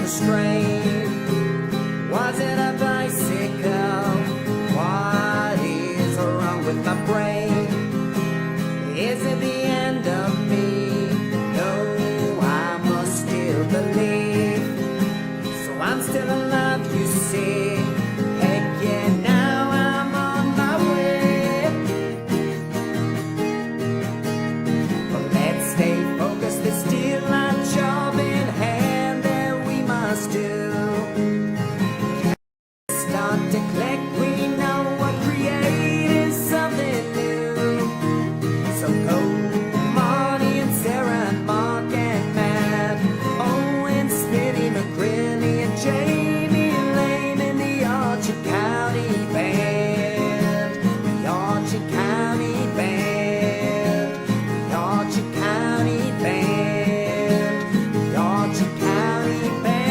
the strain? Was it a bicycle? What is wrong with my brain? Is it the end of me? No, I must still believe. So I'm still in love, you see. Heck yeah, now I'm on my way. But let's stay focused, there's still a job in hand that we must do. Start to click, we know what creating something new. So go Marty and Sarah and Mark and Matt, Owen, Smitty, McGrinny and Jamie and Lane in the Archie County Band. The Archie County Band. The Archie County Band. The Archie County Band.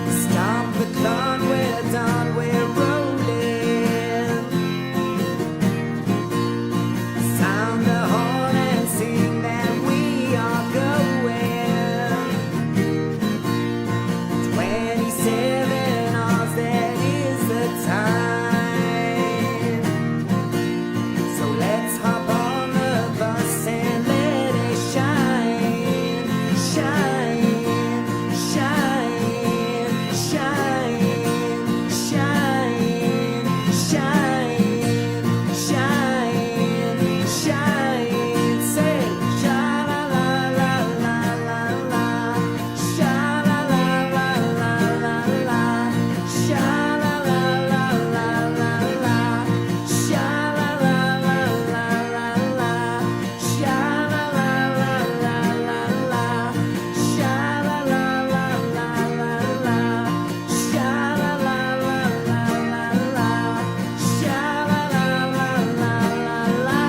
Stop the clock, we're done, we're rolling. Sound the horn and sing that we are going. 27 hours, that is the time. So let's hop on the bus and let it shine, shine, shine, shine, shine, shine, shine, shine. Say sha la la la la la la, sha la la la la la la, sha la la la la la la, sha la la la la la la, sha la la la la la la, sha la la la la la la, sha la la la la la la, sha la la la la la la.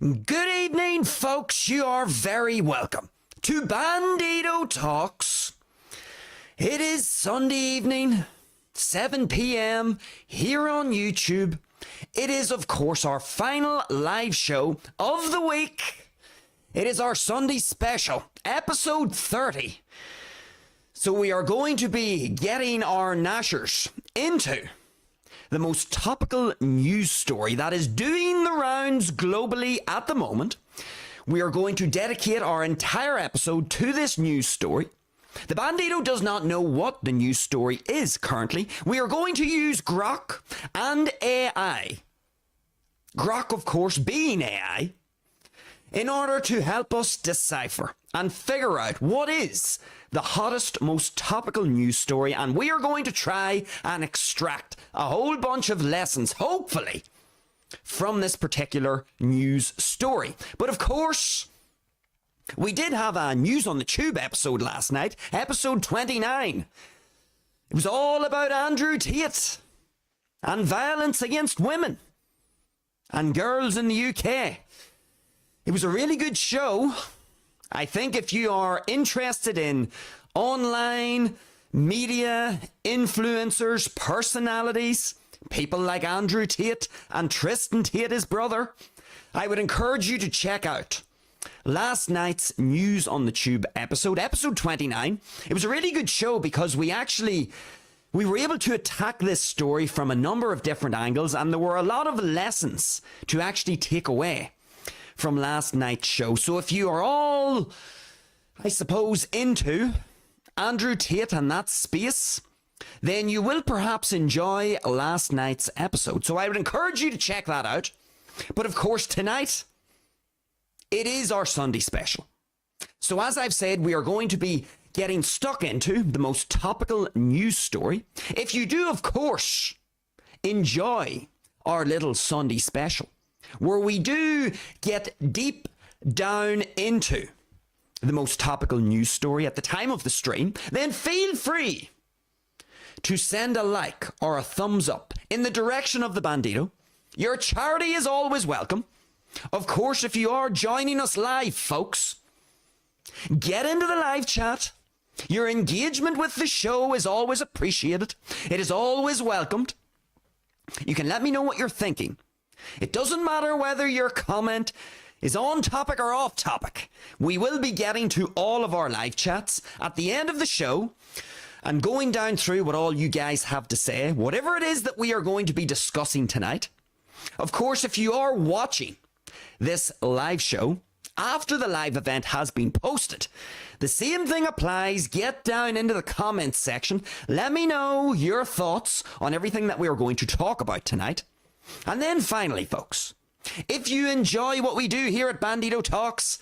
Good evening, folks. You are very welcome to Bandido Talks. It is Sunday evening, 7 p.m. here on YouTube. It is, of course, our final live show of the week. It is our Sunday special, episode 30. So we are going to be getting our nashers into the most topical news story that is doing the rounds globally at the moment. We are going to dedicate our entire episode to this news story. The Bandido does not know what the news story is currently. We are going to use Grok and AI. Grok, of course, being AI, in order to help us decipher and figure out what is the hottest, most topical news story, and we are going to try and extract a whole bunch of lessons, hopefully, from this particular news story. But of course, we did have a News on the Tube episode last night, episode 29. It was all about Andrew Tate and violence against women and girls in the UK. It was a really good show. I think if you are interested in online media, influencers, personalities, people like Andrew Tate and Tristan Tate, his brother, I would encourage you to check out last night's News on the Tube episode, episode 29. It was a really good show because we actually we were able to attack this story from a number of different angles, and there were a lot of lessons to actually take away from last night's show. So if you are all, I suppose, into Andrew Tate and that space, then you will perhaps enjoy last night's episode. So I would encourage you to check that out. But of course, tonight, it is our Sunday special. So as I've said, we are going to be getting stuck into the most topical news story. If you do, of course, enjoy our little Sunday special, where we do get deep down into the most topical news story at the time of the stream, then feel free to send a like or a thumbs up in the direction of the Bandido. Your charity is always welcome. Of course, if you are joining us live, folks, get into the live chat. Your engagement with the show is always appreciated. It is always welcomed. You can let me know what you're thinking. It doesn't matter whether your comment is on topic or off topic. We will be getting to all of our live chats at the end of the show and going down through what all you guys have to say, whatever it is that we are going to be discussing tonight. Of course, if you are watching this live show after the live event has been posted, the same thing applies. Get down into the comments section. Let me know your thoughts on everything that we are going to talk about tonight. And then finally, folks, if you enjoy what we do here at Bandido Talks,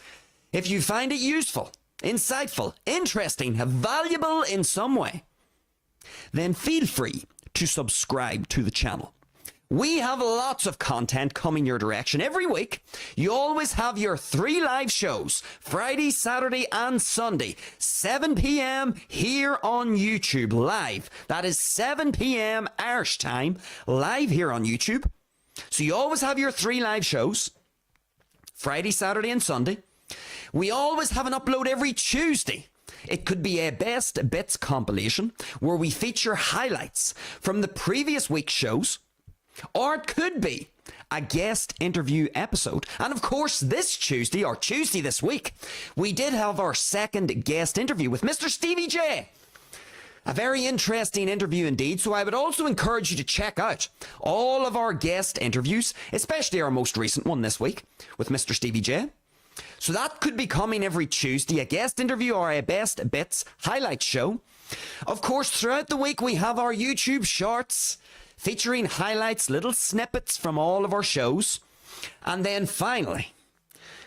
if you find it useful, insightful, interesting, valuable in some way, then feel free to subscribe to the channel. We have lots of content coming your direction every week. You always have your 3 live shows, Friday, Saturday, and Sunday, 7 p.m. here on YouTube live. That is 7 p.m. Irish time, live here on YouTube. So you always have your 3 live shows, Friday, Saturday, and Sunday. We always have an upload every Tuesday. It could be a best bits compilation where we feature highlights from the previous week's shows. Or it could be a guest interview episode. And of course, this Tuesday, or Tuesday this week, we did have our second guest interview with Mr. Stevie J. A very interesting interview indeed. So I would also encourage you to check out all of our guest interviews, especially our most recent one this week with Mr. Stevie J. So that could be coming every Tuesday, a guest interview or a best bits highlight show. Of course, throughout the week, we have our YouTube shorts featuring highlights, little snippets from all of our shows. And then finally,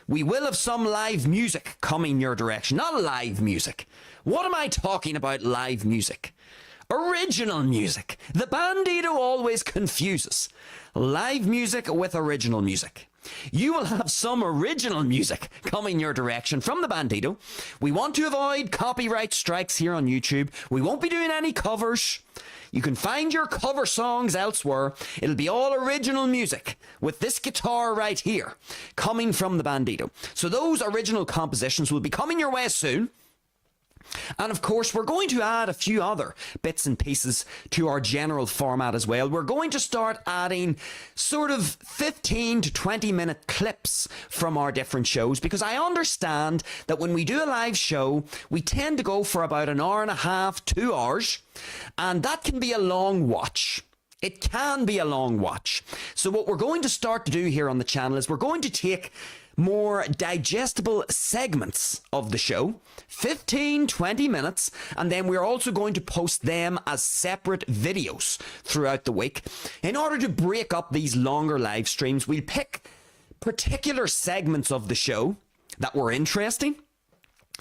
we will have some live music coming your direction. Not live music. What am I talking about, live music? Original music. The Bandido always confuses live music with original music. You will have some original music coming your direction from the Bandido. We want to avoid copyright strikes here on YouTube. We won't be doing any covers. You can find your cover songs elsewhere. It'll be all original music with this guitar right here coming from the Bandido. So those original compositions will be coming your way soon. And of course, we're going to add a few other bits and pieces to our general format as well. We're going to start adding sort of 15 to 20 minute clips from our different shows, because I understand that when we do a live show, we tend to go for about an hour and a half, 2 hours, and that can be a long watch. It can be a long watch. So what we're going to start to do here on the channel is we're going to take more digestible segments of the show, 15, 20 minutes, and then we're also going to post them as separate videos throughout the week. In order to break up these longer live streams, we'll pick particular segments of the show that were interesting,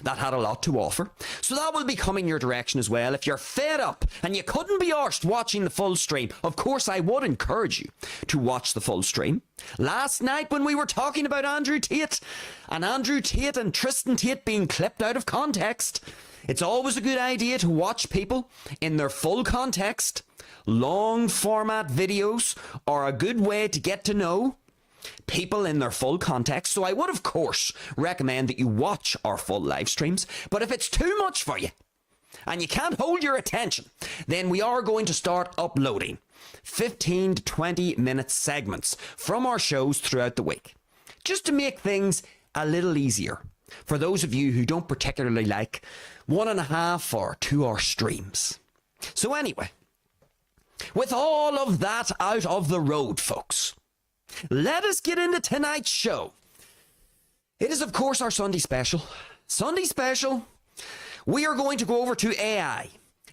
that had a lot to offer. So that will be coming your direction as well. If you're fed up and you couldn't be arsed watching the full stream, of course I would encourage you to watch the full stream. Last night when we were talking about Andrew Tate and Tristan Tate being clipped out of context, it's always a good idea to watch people in their full context. Long format videos are a good way to get to know people in their full context. So I would, of course, recommend that you watch our full live streams. But if it's too much for you and you can't hold your attention, then we are going to start uploading 15 to 20 minute segments from our shows throughout the week, just to make things a little easier for those of you who don't particularly like 1.5 or 2 hour streams. So anyway, with all of that out of the road, folks, let us get into tonight's show. It is, of course, our Sunday special. Sunday special, we are going to go over to AI.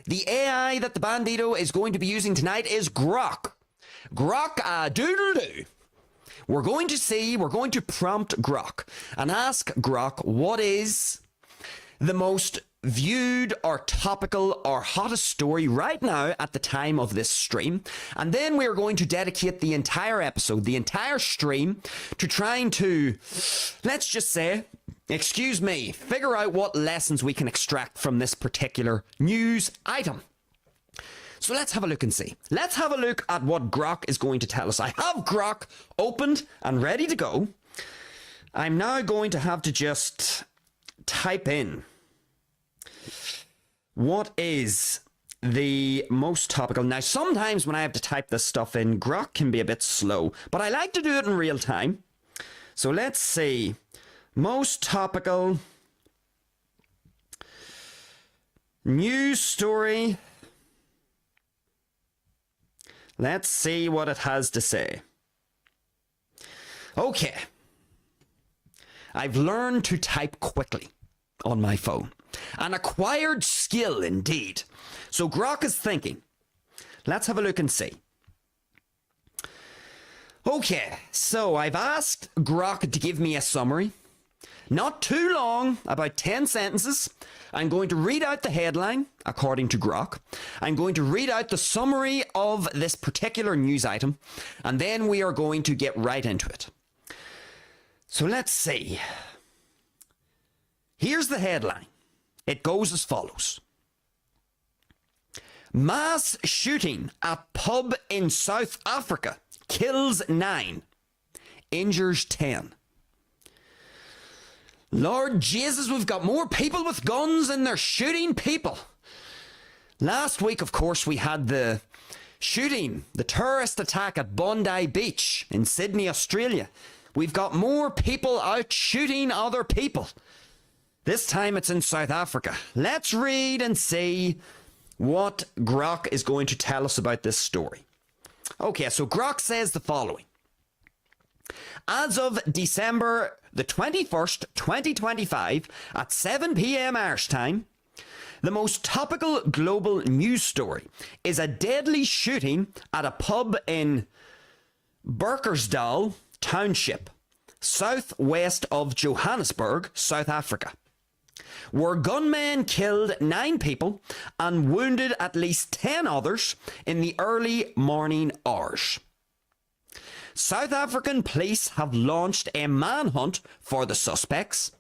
The AI that the Bandido is going to be using tonight is Grok. Grok a doodle-doo. We're going to prompt Grok and ask Grok what is the most viewed or topical or hottest story right now at the time of this stream. And then we're going to dedicate the entire episode, the entire stream, to trying to, let's just say, excuse me, figure out what lessons we can extract from this particular news item. So let's have a look and see. Let's have a look at what Grok is going to tell us. I have Grok opened and ready to go. I'm now going to have to just type in what is the most topical. Now, sometimes when I have to type this stuff in, Grok can be a bit slow, but I like to do it in real time. So let's see. Most topical news story. Let's see what it has to say. Okay. I've learned to type quickly on my phone. An acquired skill indeed. So Grok is thinking. Let's have a look and see. Okay, so I've asked Grok to give me a summary. Not too long, about 10 sentences. I'm going to read out the headline, according to Grok. I'm going to read out the summary of this particular news item, and then we are going to get right into it. So let's see. Here's the headline. It goes as follows. Mass shooting at pub in South Africa kills 9, injures 10. Lord Jesus, we've got more people with guns and they're shooting people. Last week, of course, we had the shooting, the terrorist attack at Bondi Beach in Sydney, Australia. We've got more people out shooting other people. This time it's in South Africa. Let's read and see what Grok is going to tell us about this story. Okay, so Grok says the following. As of December the 21st, 2025, at 7 p.m. Irish time, the most topical global news story is a deadly shooting at a pub in Burkersdal Township, southwest of Johannesburg, South Africa, where gunmen killed 9 people and wounded at least 10 others in the early morning hours. South African police have launched a manhunt for the suspects,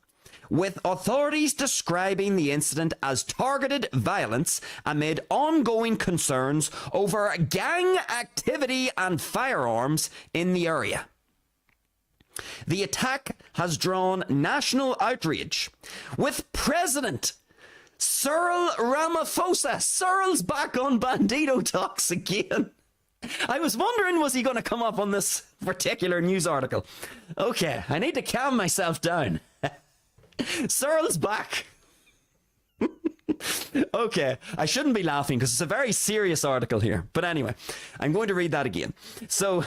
with authorities describing the incident as targeted violence amid ongoing concerns over gang activity and firearms in the area. The attack has drawn national outrage, with President Cyril Ramaphosa. Cyril's back on Bandido Talks again. I was wondering, was he going to come up on this particular news article? Okay, I need to calm myself down. Cyril's back. Okay, I shouldn't be laughing because it's a very serious article here. But anyway, I'm going to read that again. So,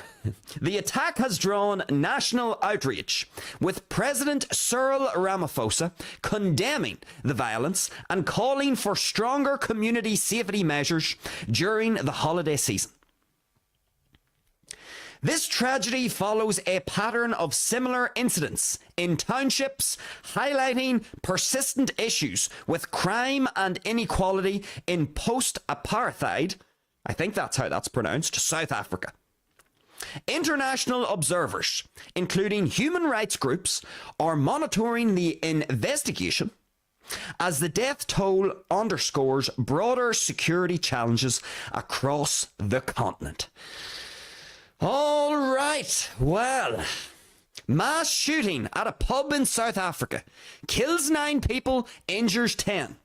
the attack has drawn national outrage, with President Cyril Ramaphosa condemning the violence and calling for stronger community safety measures during the holiday season. This tragedy follows a pattern of similar incidents in townships, highlighting persistent issues with crime and inequality in post-apartheid, I think that's how that's pronounced, South Africa. International observers, including human rights groups, are monitoring the investigation as the death toll underscores broader security challenges across the continent. All right, well, mass shooting at a pub in South Africa kills 9 people, injures 10.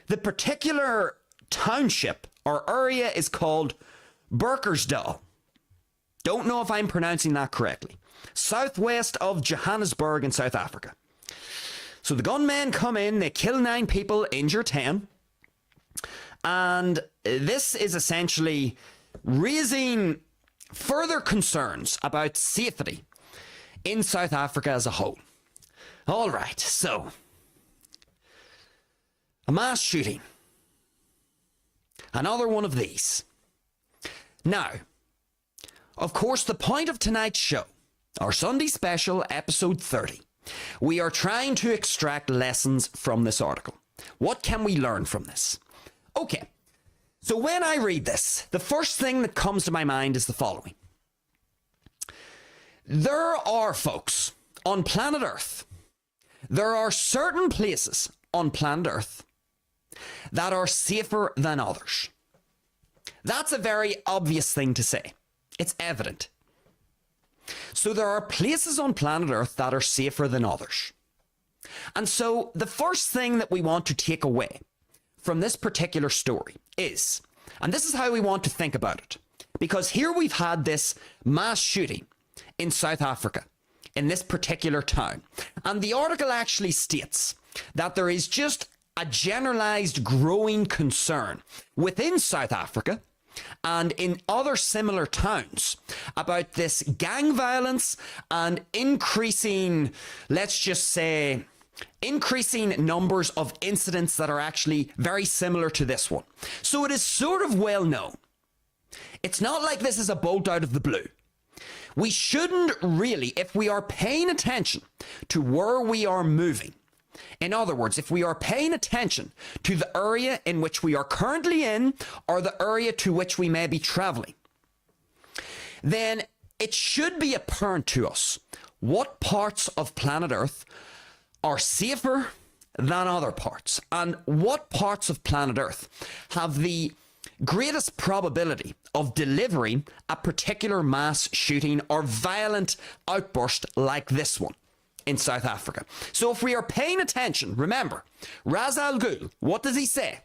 The particular township or area is called Burkersdal. Don't know if I'm pronouncing that correctly. Southwest of Johannesburg in South Africa. So the gunmen come in, they kill 9 people, injure 10. And this is essentially raising further concerns about safety in South Africa as a whole. All right, so a mass shooting. Another one of these. Now, of course, the point of tonight's show, our Sunday special, episode 30, we are trying to extract lessons from this article. What can we learn from this? Okay, so when I read this, the first thing that comes to my mind is the following. There are, folks, on planet Earth, there are certain places on planet Earth that are safer than others. That's a very obvious thing to say. It's evident. So there are places on planet Earth that are safer than others. And so the first thing that we want to take away from this particular story is, and this is how we want to think about it, because here we've had this mass shooting in South Africa, in this particular town. And the article actually states that there is just a generalized growing concern within South Africa and in other similar towns about this gang violence and increasing, let's just say, increasing numbers of incidents that are actually very similar to this one. So it is sort of well known. It's not like this is a bolt out of the blue. We shouldn't really, if we are paying attention to where we are moving, in other words, if we are paying attention to the area in which we are currently in or the area to which we may be traveling, then it should be apparent to us what parts of planet Earth are safer than other parts and what parts of planet Earth have the greatest probability of delivering a particular mass shooting or violent outburst like this one in South Africa. So if we are paying attention, remember, Ra's al Ghul, what does he say?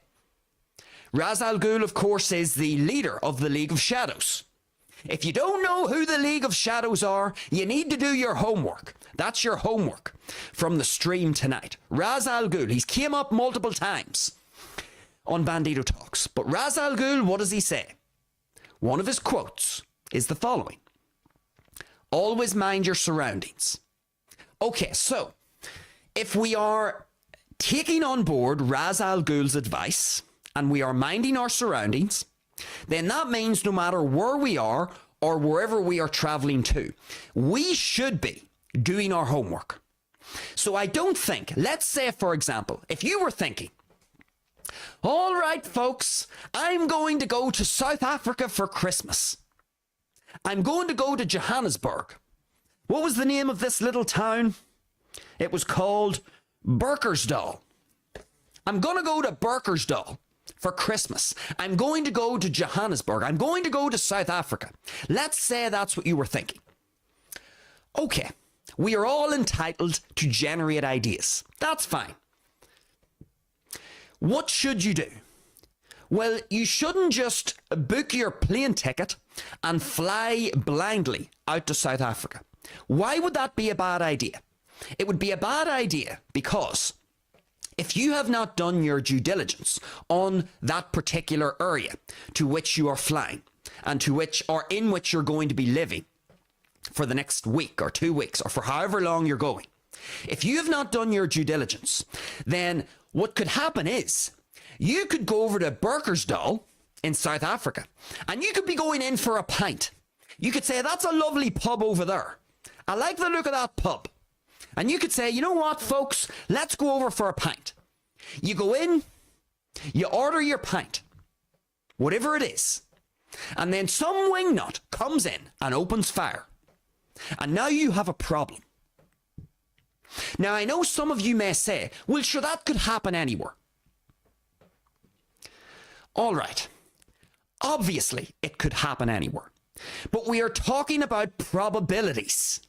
Ra's al Ghul, of course, is the leader of the League of Shadows. If you don't know who the League of Shadows are, you need to do your homework. That's your homework from the stream tonight. Ra's al Ghul, he's came up multiple times on Bandido Talks. But Ra's al Ghul, what does he say? One of his quotes is the following. Always mind your surroundings. Okay, so if we are taking on board Ra's al Ghul's advice and we are minding our surroundings, then that means no matter where we are or wherever we are traveling to, we should be doing our homework. So I don't think, let's say, for example, if you were thinking, all right, folks, I'm going to go to South Africa for Christmas. I'm going to go to Johannesburg. What was the name of this little town? It was called Burkersdal. I'm going to go to Burkersdal for Christmas. I'm going to go to Johannesburg. I'm going to go to South Africa. Let's say that's what you were thinking. Okay, we are all entitled to generate ideas. That's fine. What should you do? Well, you shouldn't just book your plane ticket and fly blindly out to South Africa. Why would that be a bad idea? It would be a bad idea because if you have not done your due diligence on that particular area to which you are flying and to which or in which you're going to be living for the next week or 2 weeks or for however long you're going, if you have not done your due diligence, then what could happen is you could go over to Burkersdal in South Africa and you could be going in for a pint. You could say, that's a lovely pub over there. I like the look of that pub. And you could say, you know what, folks, let's go over for a pint. You go in, you order your pint, whatever it is, and then some wingnut comes in and opens fire. And now you have a problem. Now, I know some of you may say, well, sure, that could happen anywhere. All right. Obviously, it could happen anywhere. But we are talking about probabilities.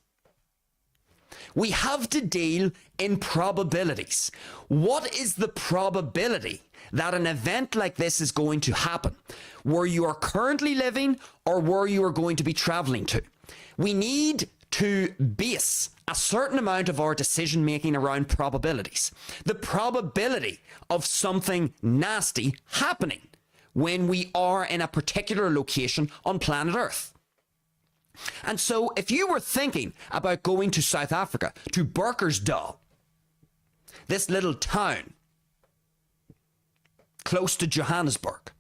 We have to deal in probabilities. What is the probability that an event like this is going to happen where you are currently living or where you are going to be traveling to? We need to base a certain amount of our decision making around probabilities. The probability of something nasty happening when we are in a particular location on planet Earth. And so if you were thinking about going to South Africa, to Burkersdal, this little town close to Johannesburg,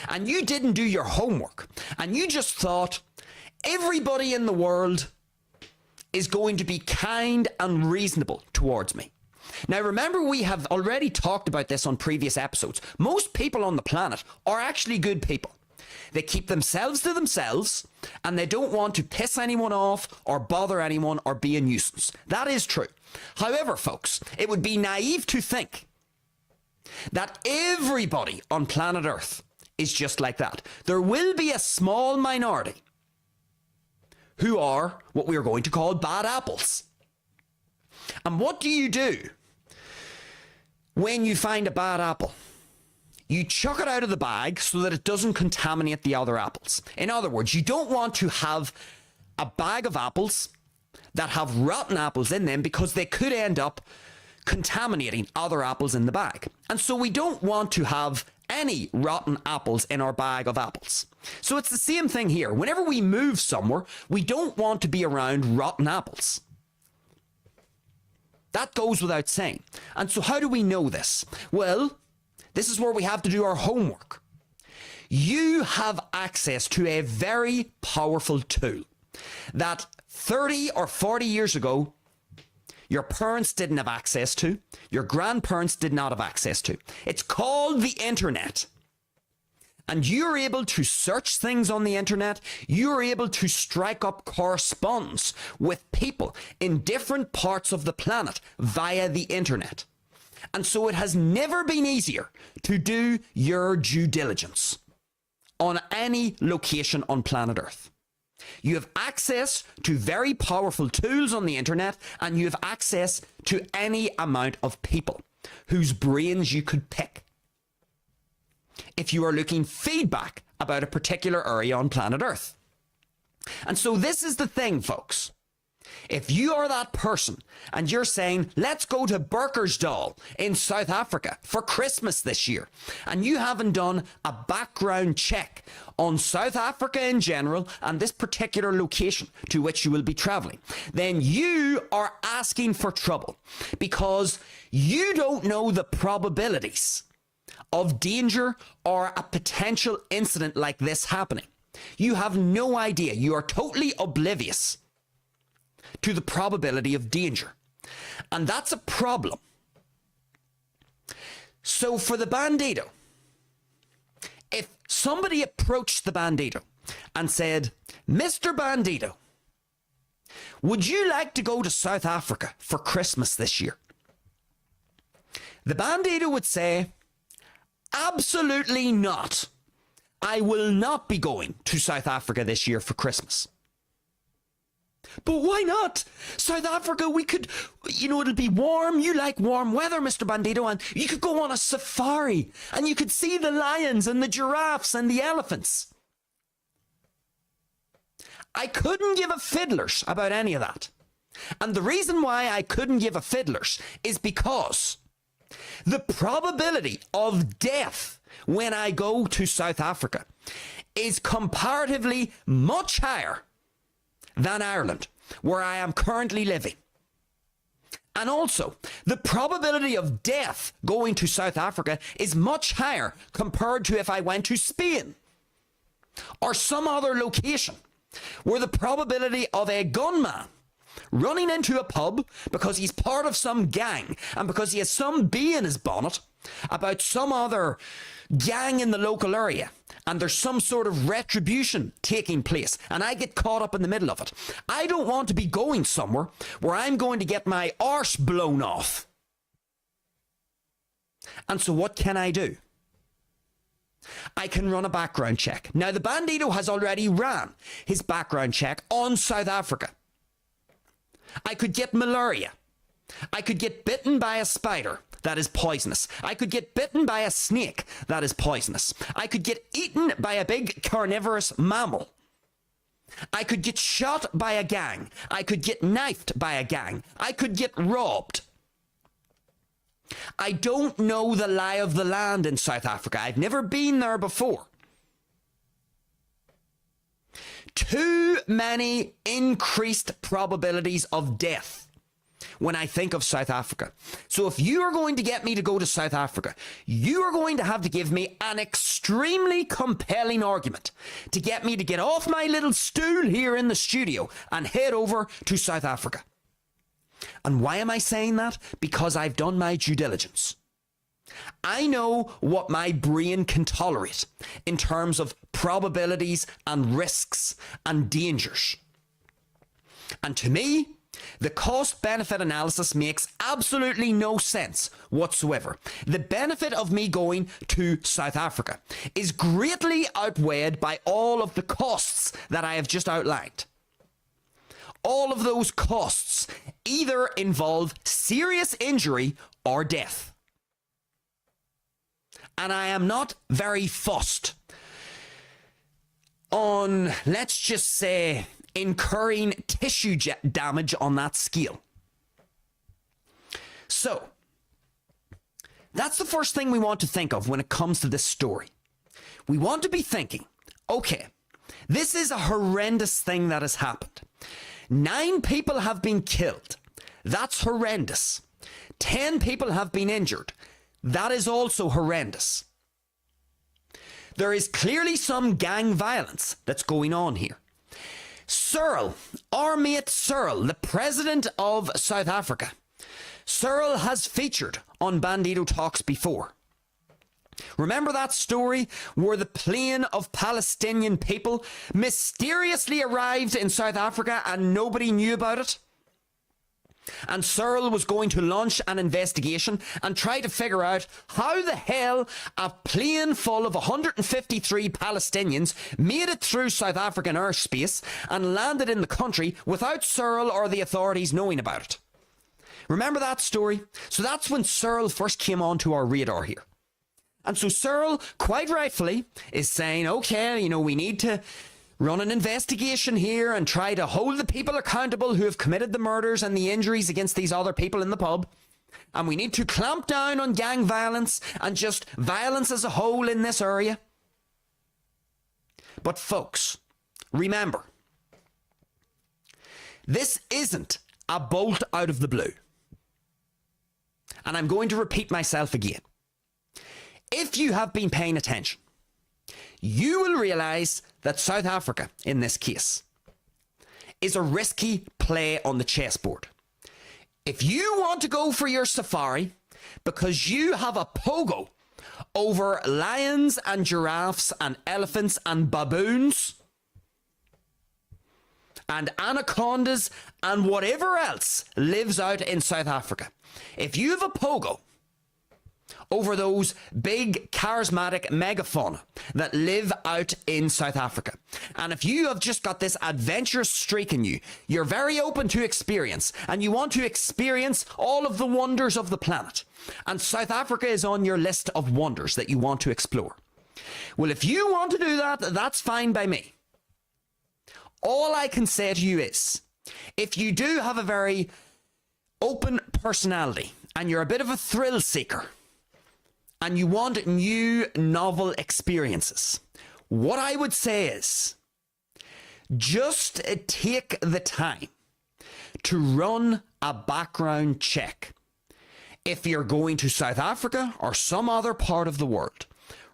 and you didn't do your homework, and you just thought everybody in the world is going to be kind and reasonable towards me. Now remember, we have already talked about this on previous episodes. Most people on the planet are actually good people. They keep themselves to themselves, and they don't want to piss anyone off or bother anyone or be a nuisance. That is true. However, folks, it would be naive to think that everybody on planet Earth is just like that. There will be a small minority who are what we are going to call bad apples. And what do you do when you find a bad apple? You chuck it out of the bag so that it doesn't contaminate the other apples. In other words, you don't want to have a bag of apples that have rotten apples in them, because they could end up contaminating other apples in the bag. And so we don't want to have any rotten apples in our bag of apples. So it's the same thing here. Whenever we move somewhere, we don't want to be around rotten apples. That goes without saying. And so how do we know this? Well, this is where we have to do our homework. You have access to a very powerful tool that 30 or 40 years ago, your parents didn't have access to, your grandparents did not have access to. It's called the internet. And you're able to search things on the internet. You're able to strike up correspondence with people in different parts of the planet via the internet. And so it has never been easier to do your due diligence on any location on planet Earth. You have access to very powerful tools on the internet, and you have access to any amount of people whose brains you could pick if you are looking feedback about a particular area on planet Earth. And so this is the thing, folks. If you are that person and you're saying, let's go to Burkersdal in South Africa for Christmas this year, and you haven't done a background check on South Africa in general and this particular location to which you will be traveling, then you are asking for trouble, because you don't know the probabilities of danger or a potential incident like this happening. You have no idea. You are totally oblivious to the probability of danger. And that's a problem. So for the Bandido, if somebody approached the Bandido and said, Mr. Bandido, would you like to go to South Africa for Christmas this year? The Bandido would say, absolutely not. I will not be going to South Africa this year for Christmas. But why not? South Africa, we could, it'll be warm. You like warm weather, Mr. Bandido, and you could go on a safari and you could see the lions and the giraffes and the elephants. I couldn't give a fiddler's about any of that. And the reason why I couldn't give a fiddler's is because the probability of death when I go to South Africa is comparatively much higher than Ireland, where I am currently living. And also, the probability of death going to South Africa is much higher compared to if I went to Spain or some other location where the probability of a gunman running into a pub because he's part of some gang and because he has some bee in his bonnet about some other gang in the local area, and there's some sort of retribution taking place, and I get caught up in the middle of it. I don't want to be going somewhere where I'm going to get my arse blown off. And so what can I do? I can run a background check. Now, the Bandido has already ran his background check on South Africa. I could get malaria. I could get bitten by a spider. That is poisonous. I could get bitten by a snake. That is poisonous. I could get eaten by a big carnivorous mammal. I could get shot by a gang. I could get knifed by a gang. I could get robbed. I don't know the lie of the land in South Africa. I've never been there before. Too many increased probabilities of death when I think of South Africa. So if you are going to get me to go to South Africa, you are going to have to give me an extremely compelling argument to get me to get off my little stool here in the studio and head over to South Africa. And why am I saying that? Because I've done my due diligence. I know what my brain can tolerate in terms of probabilities and risks and dangers. And to me, the cost-benefit analysis makes absolutely no sense whatsoever. The benefit of me going to South Africa is greatly outweighed by all of the costs that I have just outlined. All of those costs either involve serious injury or death. And I am not very fussed on, let's just say, incurring tissue damage on that scale. So, that's the first thing we want to think of when it comes to this story. We want to be thinking, okay, this is a horrendous thing that has happened. 9 people have been killed. That's horrendous. 10 people have been injured. That is also horrendous. There is clearly some gang violence that's going on here. Cyril, our mate Cyril, the president of South Africa. Cyril has featured on Bandido Talks before. Remember that story where the plane of Palestinian people mysteriously arrived in South Africa and nobody knew about it? And Cyril was going to launch an investigation and try to figure out how the hell a plane full of 153 Palestinians made it through South African airspace and landed in the country without Cyril or the authorities knowing about it. Remember that story? So that's when Cyril first came onto our radar here. And so Cyril, quite rightfully, is saying, okay, we need to run an investigation here and try to hold the people accountable who have committed the murders and the injuries against these other people in the pub. And we need to clamp down on gang violence and just violence as a whole in this area. But folks, remember, this isn't a bolt out of the blue. And I'm going to repeat myself again. If you have been paying attention, you will realize that South Africa, in this case, is a risky play on the chessboard. If you want to go for your safari because you have a pogo over lions and giraffes and elephants and baboons and anacondas and whatever else lives out in South Africa, if you have a pogo over those big charismatic megafauna that live out in South Africa, and if you have just got this adventurous streak in you, you're very open to experience, and you want to experience all of the wonders of the planet, and South Africa is on your list of wonders that you want to explore. Well, if you want to do that, that's fine by me. All I can say to you is, if you do have a very open personality, and you're a bit of a thrill seeker, and you want new, novel experiences, what I would say is just take the time to run a background check. If you're going to South Africa or some other part of the world,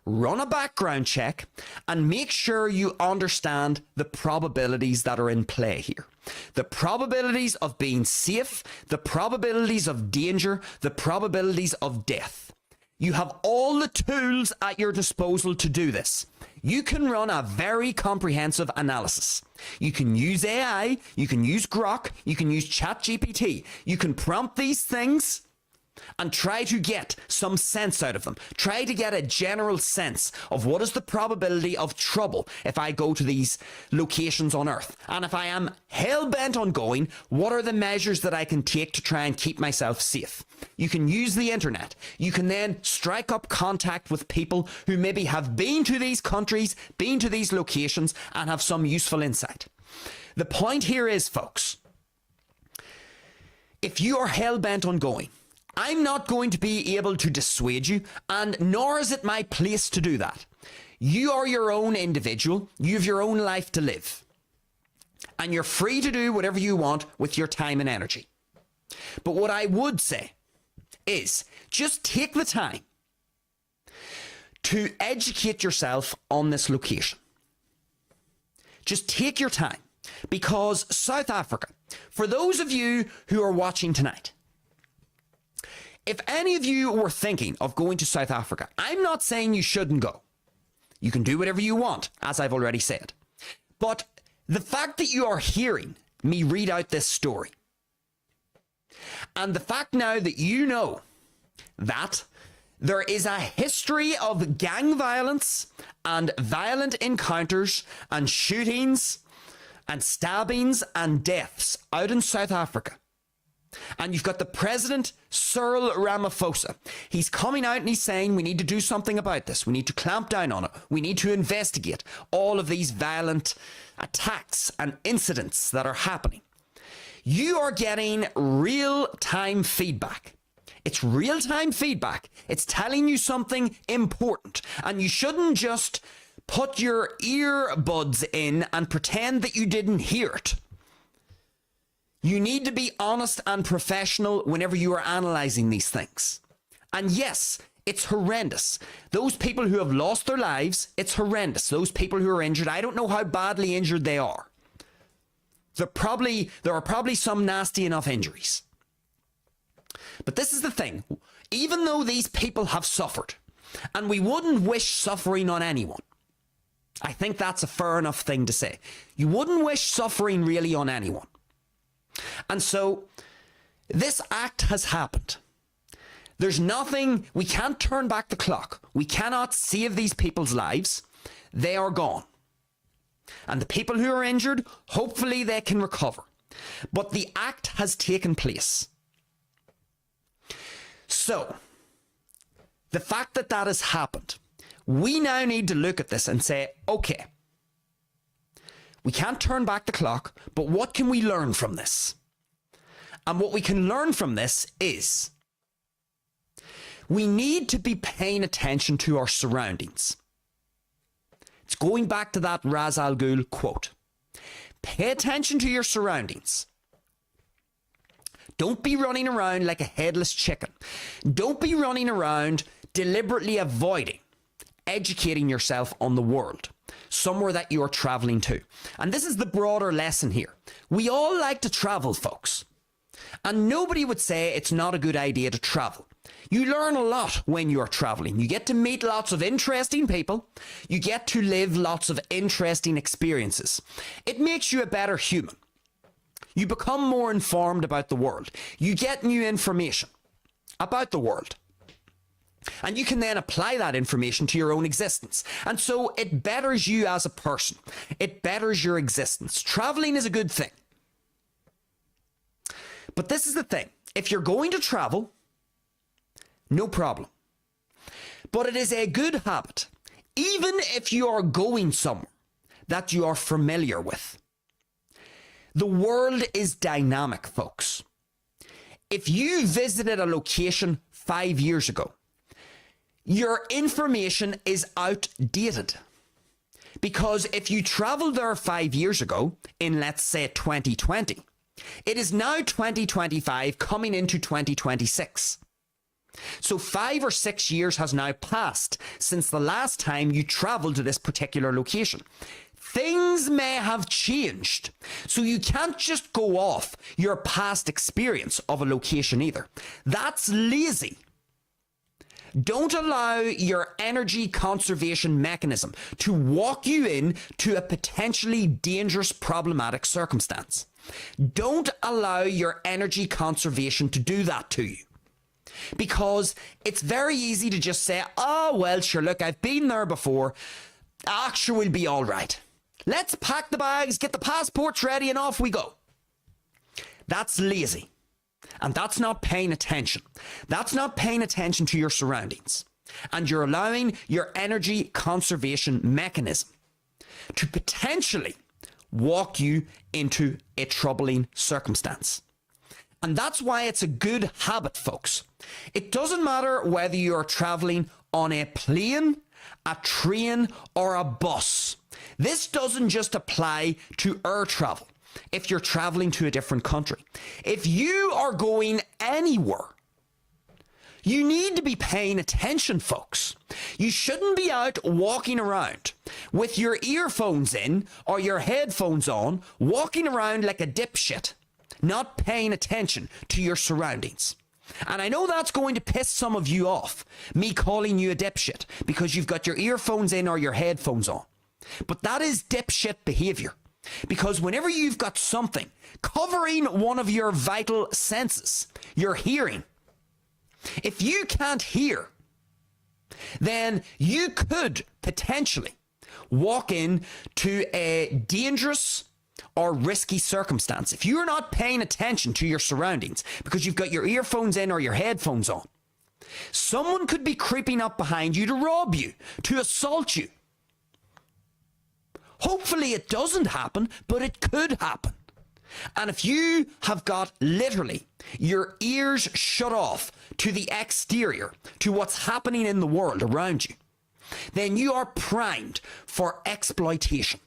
run a background check and make sure you understand the probabilities that are in play here. The probabilities of being safe, the probabilities of danger, the probabilities of death. You have all the tools at your disposal to do this. You can run a very comprehensive analysis. You can use AI, you can use Grok, you can use ChatGPT. You can prompt these things and try to get some sense out of them. Try to get a general sense of what is the probability of trouble if I go to these locations on Earth. And if I am hell-bent on going, what are the measures that I can take to try and keep myself safe? You can use the internet. You can then strike up contact with people who maybe have been to these countries, been to these locations, and have some useful insight. The point here is, folks, if you are hell-bent on going, I'm not going to be able to dissuade you, and nor is it my place to do that. You are your own individual. You have your own life to live. And you're free to do whatever you want with your time and energy. But what I would say is just take the time to educate yourself on this location. Just take your time, because South Africa, for those of you who are watching tonight, if any of you were thinking of going to South Africa, I'm not saying you shouldn't go. You can do whatever you want, as I've already said. But the fact that you are hearing me read out this story, and the fact now that you know that there is a history of gang violence and violent encounters and shootings and stabbings and deaths out in South Africa. And you've got the President, Cyril Ramaphosa. He's coming out and he's saying we need to do something about this. We need to clamp down on it. We need to investigate all of these violent attacks and incidents that are happening. You are getting real-time feedback. It's real-time feedback. It's telling you something important. And you shouldn't just put your earbuds in and pretend that you didn't hear it. You need to be honest and professional whenever you are analysing these things. And yes, it's horrendous. Those people who have lost their lives, it's horrendous. Those people who are injured, I don't know how badly injured they are. There are probably some nasty enough injuries. But this is the thing. Even though these people have suffered, and we wouldn't wish suffering on anyone, I think that's a fair enough thing to say. You wouldn't wish suffering really on anyone. And so this act has happened. There's nothing, we can't turn back the clock. We cannot save these people's lives. They are gone. And the people who are injured, hopefully they can recover. But the act has taken place. So, the fact that that has happened, we now need to look at this and say, okay, we can't turn back the clock, but what can we learn from this? And what we can learn from this is we need to be paying attention to our surroundings. It's going back to that Ra's al Ghul quote. Pay attention to your surroundings. Don't be running around like a headless chicken. Don't be running around deliberately avoiding educating yourself on the world, somewhere that you are traveling to. And this is the broader lesson here. We all like to travel, folks. And nobody would say it's not a good idea to travel. You learn a lot when you're traveling. You get to meet lots of interesting people. You get to live lots of interesting experiences. It makes you a better human. You become more informed about the world. You get new information about the world. And you can then apply that information to your own existence. And so it betters you as a person. It betters your existence. Traveling is a good thing. But this is the thing. If you're going to travel, no problem. But it is a good habit, even if you are going somewhere that you are familiar with. The world is dynamic, folks. If you visited a location 5 years ago, your information is outdated. Because if you traveled there 5 years ago, in let's say 2020, it is now 2025 coming into 2026. So 5 or 6 years has now passed since the last time you traveled to this particular location. Things may have changed, so you can't just go off your past experience of a location either. That's lazy. Don't allow your energy conservation mechanism to walk you into a potentially dangerous, problematic circumstance. Don't allow your energy conservation to do that to you. Because it's very easy to just say, oh, well, sure, look, I've been there before. Sure, we'll be all right. Let's pack the bags, get the passports ready, and off we go. That's lazy. And that's not paying attention. That's not paying attention to your surroundings. And you're allowing your energy conservation mechanism to potentially walk you into a troubling circumstance. And that's why it's a good habit, folks. It doesn't matter whether you're traveling on a plane, a train, or a bus. This doesn't just apply to air travel if you're traveling to a different country. If you are going anywhere, you need to be paying attention, folks. You shouldn't be out walking around with your earphones in or your headphones on, walking around like a dipshit, not paying attention to your surroundings. And I know that's going to piss some of you off, me calling you a dipshit, because you've got your earphones in or your headphones on. But that is dipshit behavior. Because whenever you've got something covering one of your vital senses, your hearing, if you can't hear, then you could potentially walk into a dangerous or risky circumstance. If you're not paying attention to your surroundings because you've got your earphones in or your headphones on, someone could be creeping up behind you to rob you, to assault you. Hopefully it doesn't happen, but it could happen. And if you have got literally your ears shut off to the exterior, to what's happening in the world around you, then you are primed for exploitation.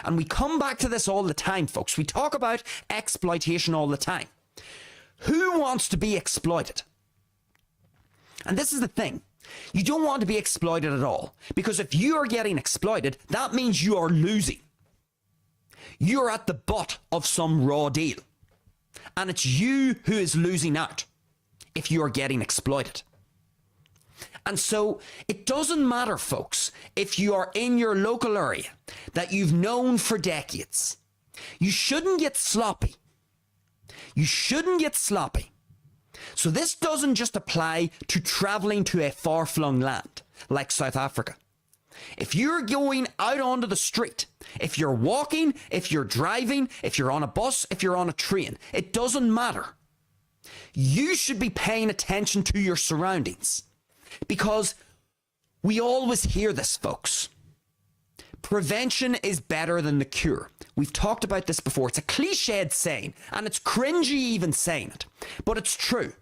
And we come back to this all the time, folks. We talk about exploitation all the time. Who wants to be exploited? And this is the thing. You don't want to be exploited at all. Because if you are getting exploited, that means you are losing. You're at the butt of some raw deal. And it's you who is losing out if you are getting exploited. And so it doesn't matter, folks, if you are in your local area that you've known for decades. You shouldn't get sloppy. You shouldn't get sloppy. So this doesn't just apply to traveling to a far-flung land like South Africa. If you're going out onto the street, if you're walking, if you're driving, if you're on a bus, if you're on a train, it doesn't matter. You should be paying attention to your surroundings. Because we always hear this, folks. Prevention is better than the cure. We've talked about this before. It's a cliched saying, and it's cringy even saying it, but it's true.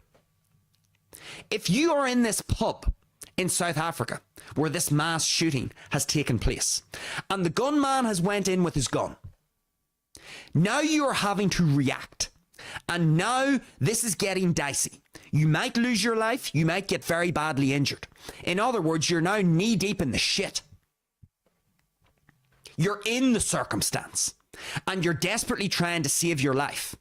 If you are in this pub in South Africa where this mass shooting has taken place, and the gunman has went in with his gun, now you are having to react. And now this is getting dicey. You might lose your life. You might get very badly injured. In other words, you're now knee deep in the shit. You're in the circumstance and you're desperately trying to save your life.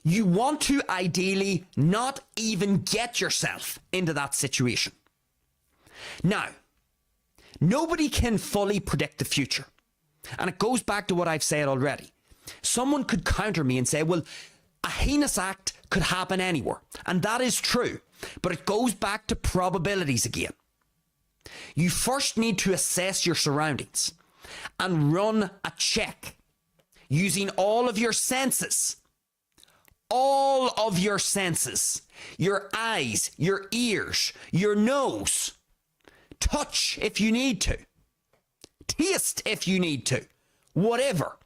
You want to ideally not even get yourself into that situation. Now, nobody can fully predict the future. And it goes back to what I've said already. Someone could counter me and say, well, a heinous act could happen anywhere. And that is true. But it goes back to probabilities again. You first need to assess your surroundings and run a check using all of your senses. All of your senses. Your eyes, your ears, your nose. Touch if you need to. Taste if you need to. Whatever.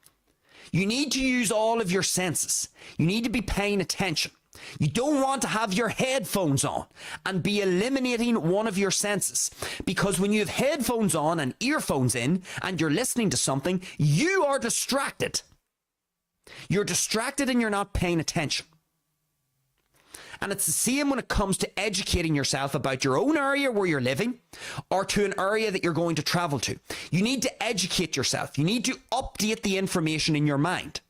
You need to use all of your senses. You need to be paying attention. You don't want to have your headphones on and be eliminating one of your senses. Because when you have headphones on and earphones in and you're listening to something, you are distracted. You're distracted and you're not paying attention. And it's the same when it comes to educating yourself about your own area where you're living or to an area that you're going to travel to. You need to educate yourself. You need to update the information in your mind.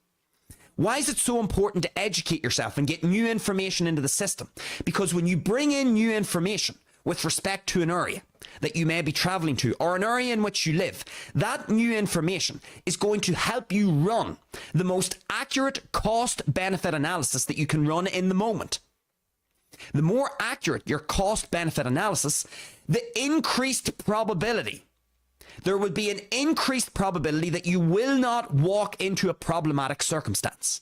Why is it so important to educate yourself and get new information into the system? Because when you bring in new information with respect to an area that you may be traveling to or an area in which you live, that new information is going to help you run the most accurate cost-benefit analysis that you can run in the moment. The more accurate your cost-benefit analysis, the increased probability. There will be an increased probability that you will not walk into a problematic circumstance.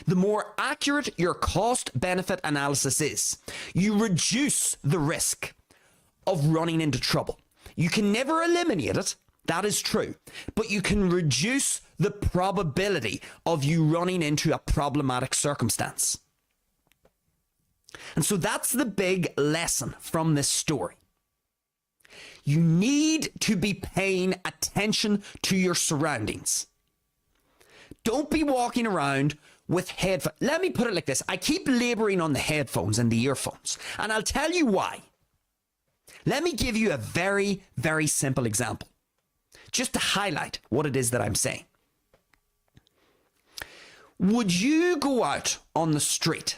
The more accurate your cost-benefit analysis is, you reduce the risk of running into trouble. You can never eliminate it, that is true, but you can reduce the probability of you running into a problematic circumstance. And so that's the big lesson from this story. You need to be paying attention to your surroundings. Don't be walking around with headphones. Let me put it like this. I keep laboring on the headphones and the earphones, and I'll tell you why. Let me give you a very, very simple example, just to highlight what it is that I'm saying. Would you go out on the street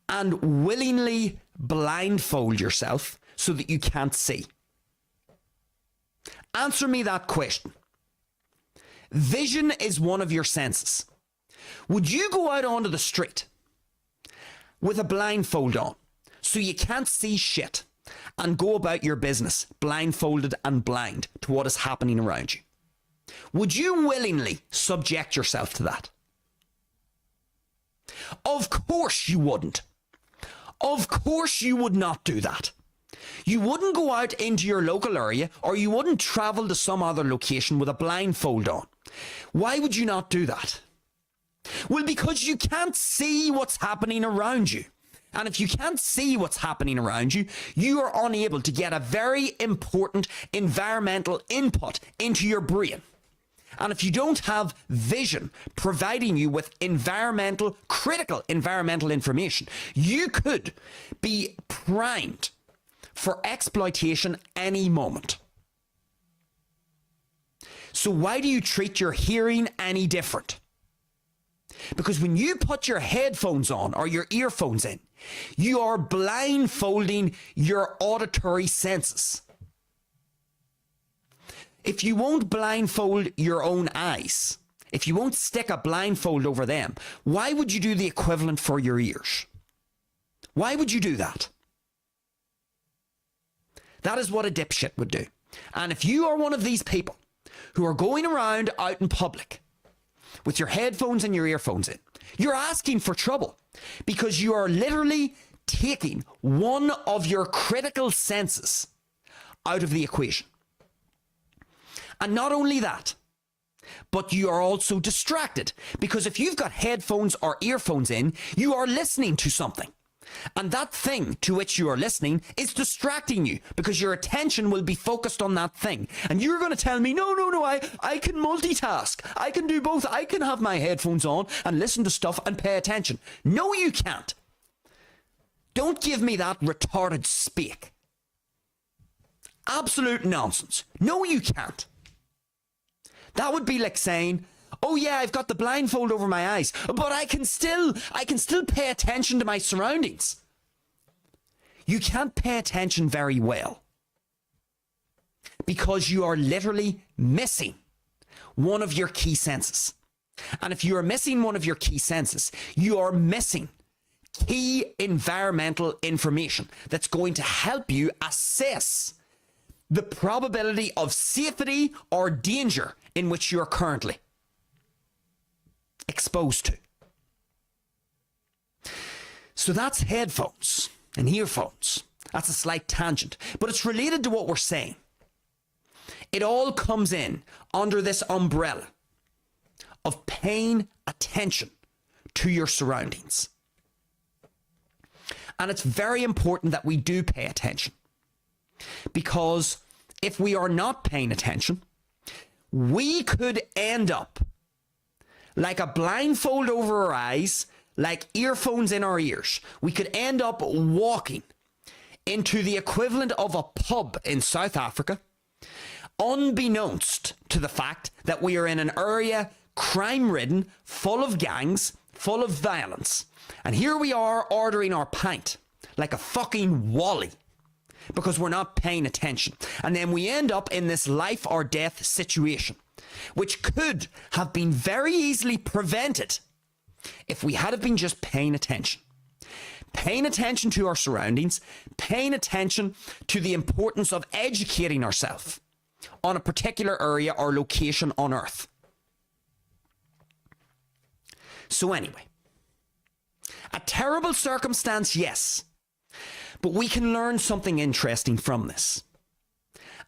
and willingly blindfold yourself so that you can't see? Answer me that question. Vision is one of your senses. Would you go out onto the street with a blindfold on so you can't see shit and go about your business blindfolded and blind to what is happening around you? Would you willingly subject yourself to that? Of course you wouldn't. Of course you would not do that. You wouldn't go out into your local area, or you wouldn't travel to some other location with a blindfold on. Why would you not do that? Well, because you can't see what's happening around you. And if you can't see what's happening around you, you are unable to get a very important environmental input into your brain. And if you don't have vision providing you with critical environmental information, you could be primed for exploitation any moment. So why do you treat your hearing any different? Because when you put your headphones on or your earphones in, you are blindfolding your auditory senses. If you won't blindfold your own eyes, if you won't stick a blindfold over them, why would you do the equivalent for your ears? Why would you do that? That is what a dipshit would do. And if you are one of these people who are going around out in public with your headphones and your earphones in, you're asking for trouble, because you are literally taking one of your critical senses out of the equation. And not only that, but you are also distracted, because if you've got headphones or earphones in, you are listening to something. And that thing to which you are listening is distracting you, because your attention will be focused on that thing. And you're going to tell me, no, I can multitask. I can do both. I can have my headphones on and listen to stuff and pay attention. No, you can't. Don't give me that retarded speak. Absolute nonsense. No, you can't. That would be like saying, oh yeah, I've got the blindfold over my eyes, but I can still pay attention to my surroundings. You can't pay attention very well, because you are literally missing one of your key senses. And if you are missing one of your key senses, you are missing key environmental information that's going to help you assess the probability of safety or danger in which you're currently exposed to. So that's headphones and earphones. That's a slight tangent, but it's related to what we're saying. It all comes in under this umbrella of paying attention to your surroundings. And it's very important that we do pay attention, because if we are not paying attention, we could end up like a blindfold over our eyes, like earphones in our ears. We could end up walking into the equivalent of a pub in South Africa, unbeknownst to the fact that we are in an area crime-ridden, full of gangs, full of violence. And here we are ordering our pint like a fucking wally, because we're not paying attention. And then we end up in this life or death situation, which could have been very easily prevented if we had have been just paying attention. Paying attention to our surroundings, paying attention to the importance of educating ourselves on a particular area or location on Earth. So anyway, a terrible circumstance, yes, but we can learn something interesting from this.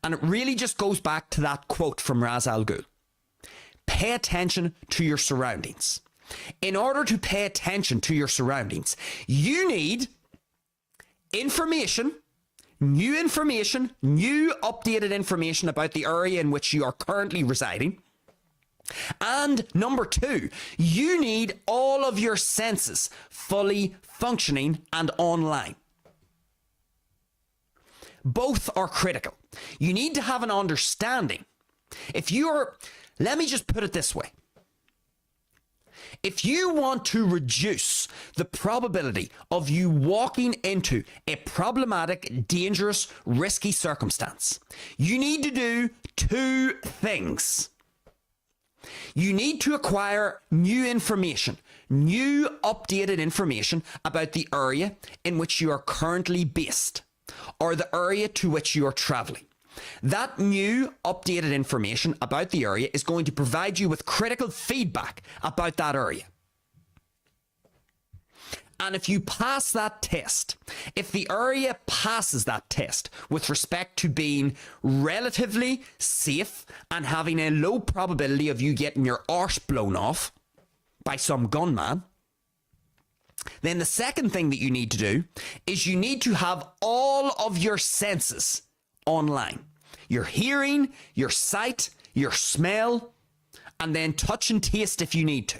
And it really just goes back to that quote from Ra's al Ghul. Pay attention to your surroundings. in order to pay attention to your surroundings, you need information, new updated information about the area in which you are currently residing. And number two, you need all of your senses fully functioning and online. Both are critical. You need to have an understanding. Let me just put it this way. If you want to reduce the probability of you walking into a problematic, dangerous, risky circumstance, you need to do two things. You need to acquire new information, new updated information about the area in which you are currently based, or the area to which you are traveling. That new updated information about the area is going to provide you with critical feedback about that area. And if you pass that test, if the area passes that test with respect to being relatively safe and having a low probability of you getting your arse blown off by some gunman, then the second thing that you need to do is you need to have all of your senses online. Your hearing, your sight, your smell, and then touch and taste if you need to.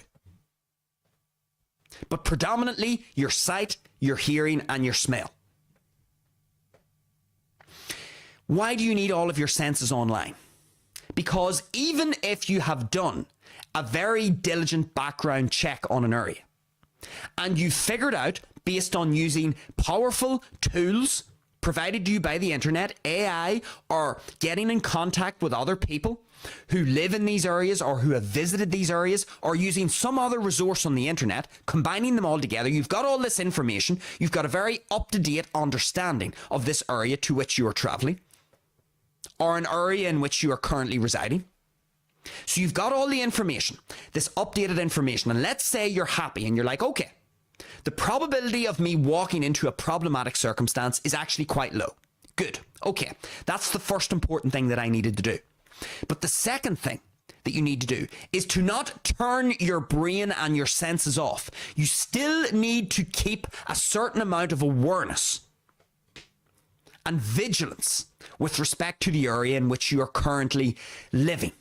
But predominantly your sight, your hearing, and your smell. Why do you need all of your senses online? Because even if you have done a very diligent background check on an area, and you figured out, based on using powerful tools provided to you by the internet, AI, or getting in contact with other people who live in these areas or who have visited these areas, or using some other resource on the internet, combining them all together, you've got all this information, you've got a very up-to-date understanding of this area to which you are traveling, or an area in which you are currently residing. So you've got all the information, this updated information, and let's say you're happy and you're like, okay, the probability of me walking into a problematic circumstance is actually quite low. Good. Okay. That's the first important thing that I needed to do. But the second thing that you need to do is to not turn your brain and your senses off. You still need to keep a certain amount of awareness and vigilance with respect to the area in which you are currently living.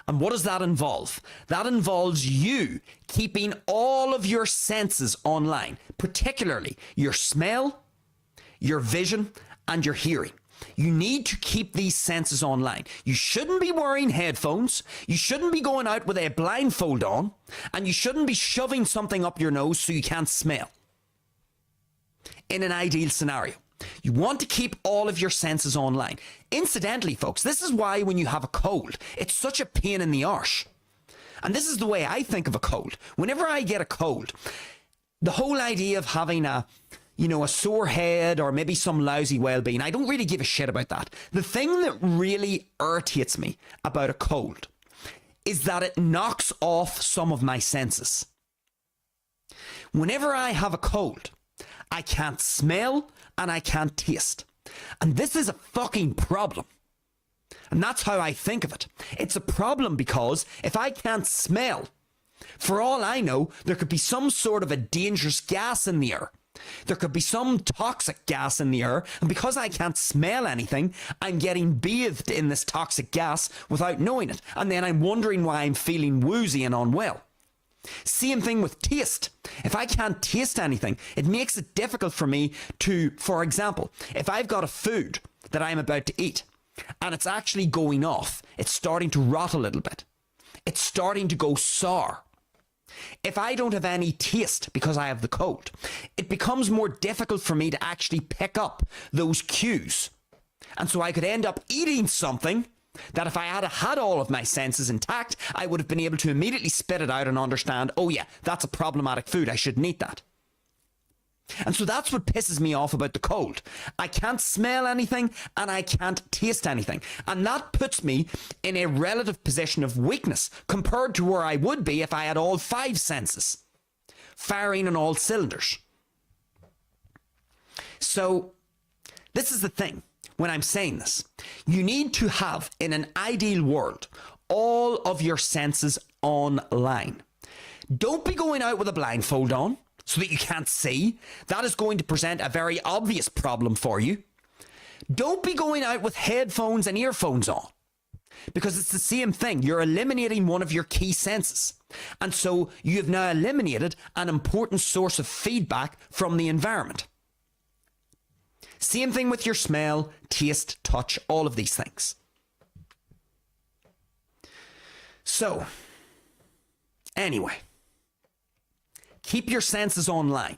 And what does that involve? That involves you keeping all of your senses online, particularly your smell, your vision, and your hearing. You need to keep these senses online. You shouldn't be wearing headphones. You shouldn't be going out with a blindfold on. And you shouldn't be shoving something up your nose so you can't smell. In an ideal scenario, you want to keep all of your senses online. Incidentally, folks, this is why when you have a cold, it's such a pain in the arse. And this is the way I think of a cold. Whenever I get a cold, the whole idea of having a sore head or maybe some lousy well-being, I don't really give a shit about that. The thing that really irritates me about a cold is that it knocks off some of my senses. Whenever I have a cold, I can't smell and I can't taste. And this is a fucking problem. And that's how I think of it. It's a problem because if I can't smell, for all I know, there could be some sort of a dangerous gas in the air. There could be some toxic gas in the air, and because I can't smell anything, I'm getting bathed in this toxic gas without knowing it. And then I'm wondering why I'm feeling woozy and unwell. Same thing with taste. If I can't taste anything, it makes it difficult for me to, for example, if I've got a food that I'm about to eat and it's actually going off, it's starting to rot a little bit. It's starting to go sour. If I don't have any taste because I have the cold, it becomes more difficult for me to actually pick up those cues. And so I could end up eating something that if I had had all of my senses intact, I would have been able to immediately spit it out and understand, oh yeah, that's a problematic food, I shouldn't eat that. And so that's what pisses me off about the cold. I can't smell anything and I can't taste anything. And that puts me in a relative position of weakness compared to where I would be if I had all five senses firing on all cylinders. So this is the thing. When I'm saying this, you need to have, in an ideal world, all of your senses online. Don't be going out with a blindfold on so that you can't see. That is going to present a very obvious problem for you. Don't be going out with headphones and earphones on, because it's the same thing. You're eliminating one of your key senses. And so you have now eliminated an important source of feedback from the environment. Same thing with your smell, taste, touch, all of these things. So, anyway, keep your senses online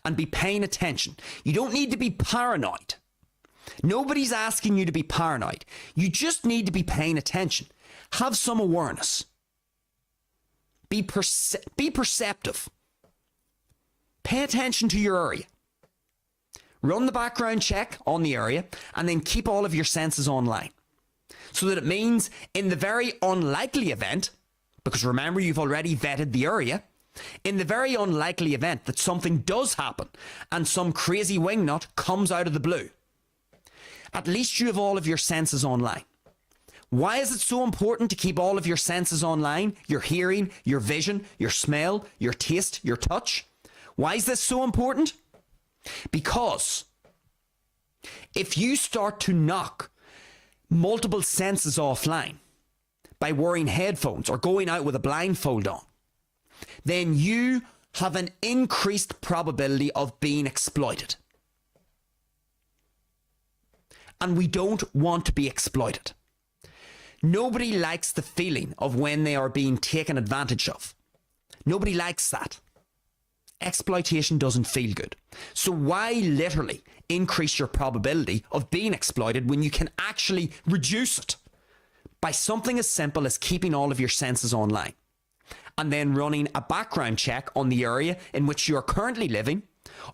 and be paying attention. You don't need to be paranoid. Nobody's asking you to be paranoid. You just need to be paying attention. Have some awareness. Be perceptive. Pay attention to your area. Run the background check on the area and then keep all of your senses online. So that it means in the very unlikely event, because remember you've already vetted the area, in the very unlikely event that something does happen and some crazy wingnut comes out of the blue, at least you have all of your senses online. Why is it so important to keep all of your senses online? Your hearing, your vision, your smell, your taste, your touch. Why is this so important? Because if you start to knock multiple senses offline by wearing headphones or going out with a blindfold on, then you have an increased probability of being exploited. And we don't want to be exploited. Nobody likes the feeling of when they are being taken advantage of. Nobody likes that. Exploitation doesn't feel good. So why literally increase your probability of being exploited when you can actually reduce it by something as simple as keeping all of your senses online and then running a background check on the area in which you are currently living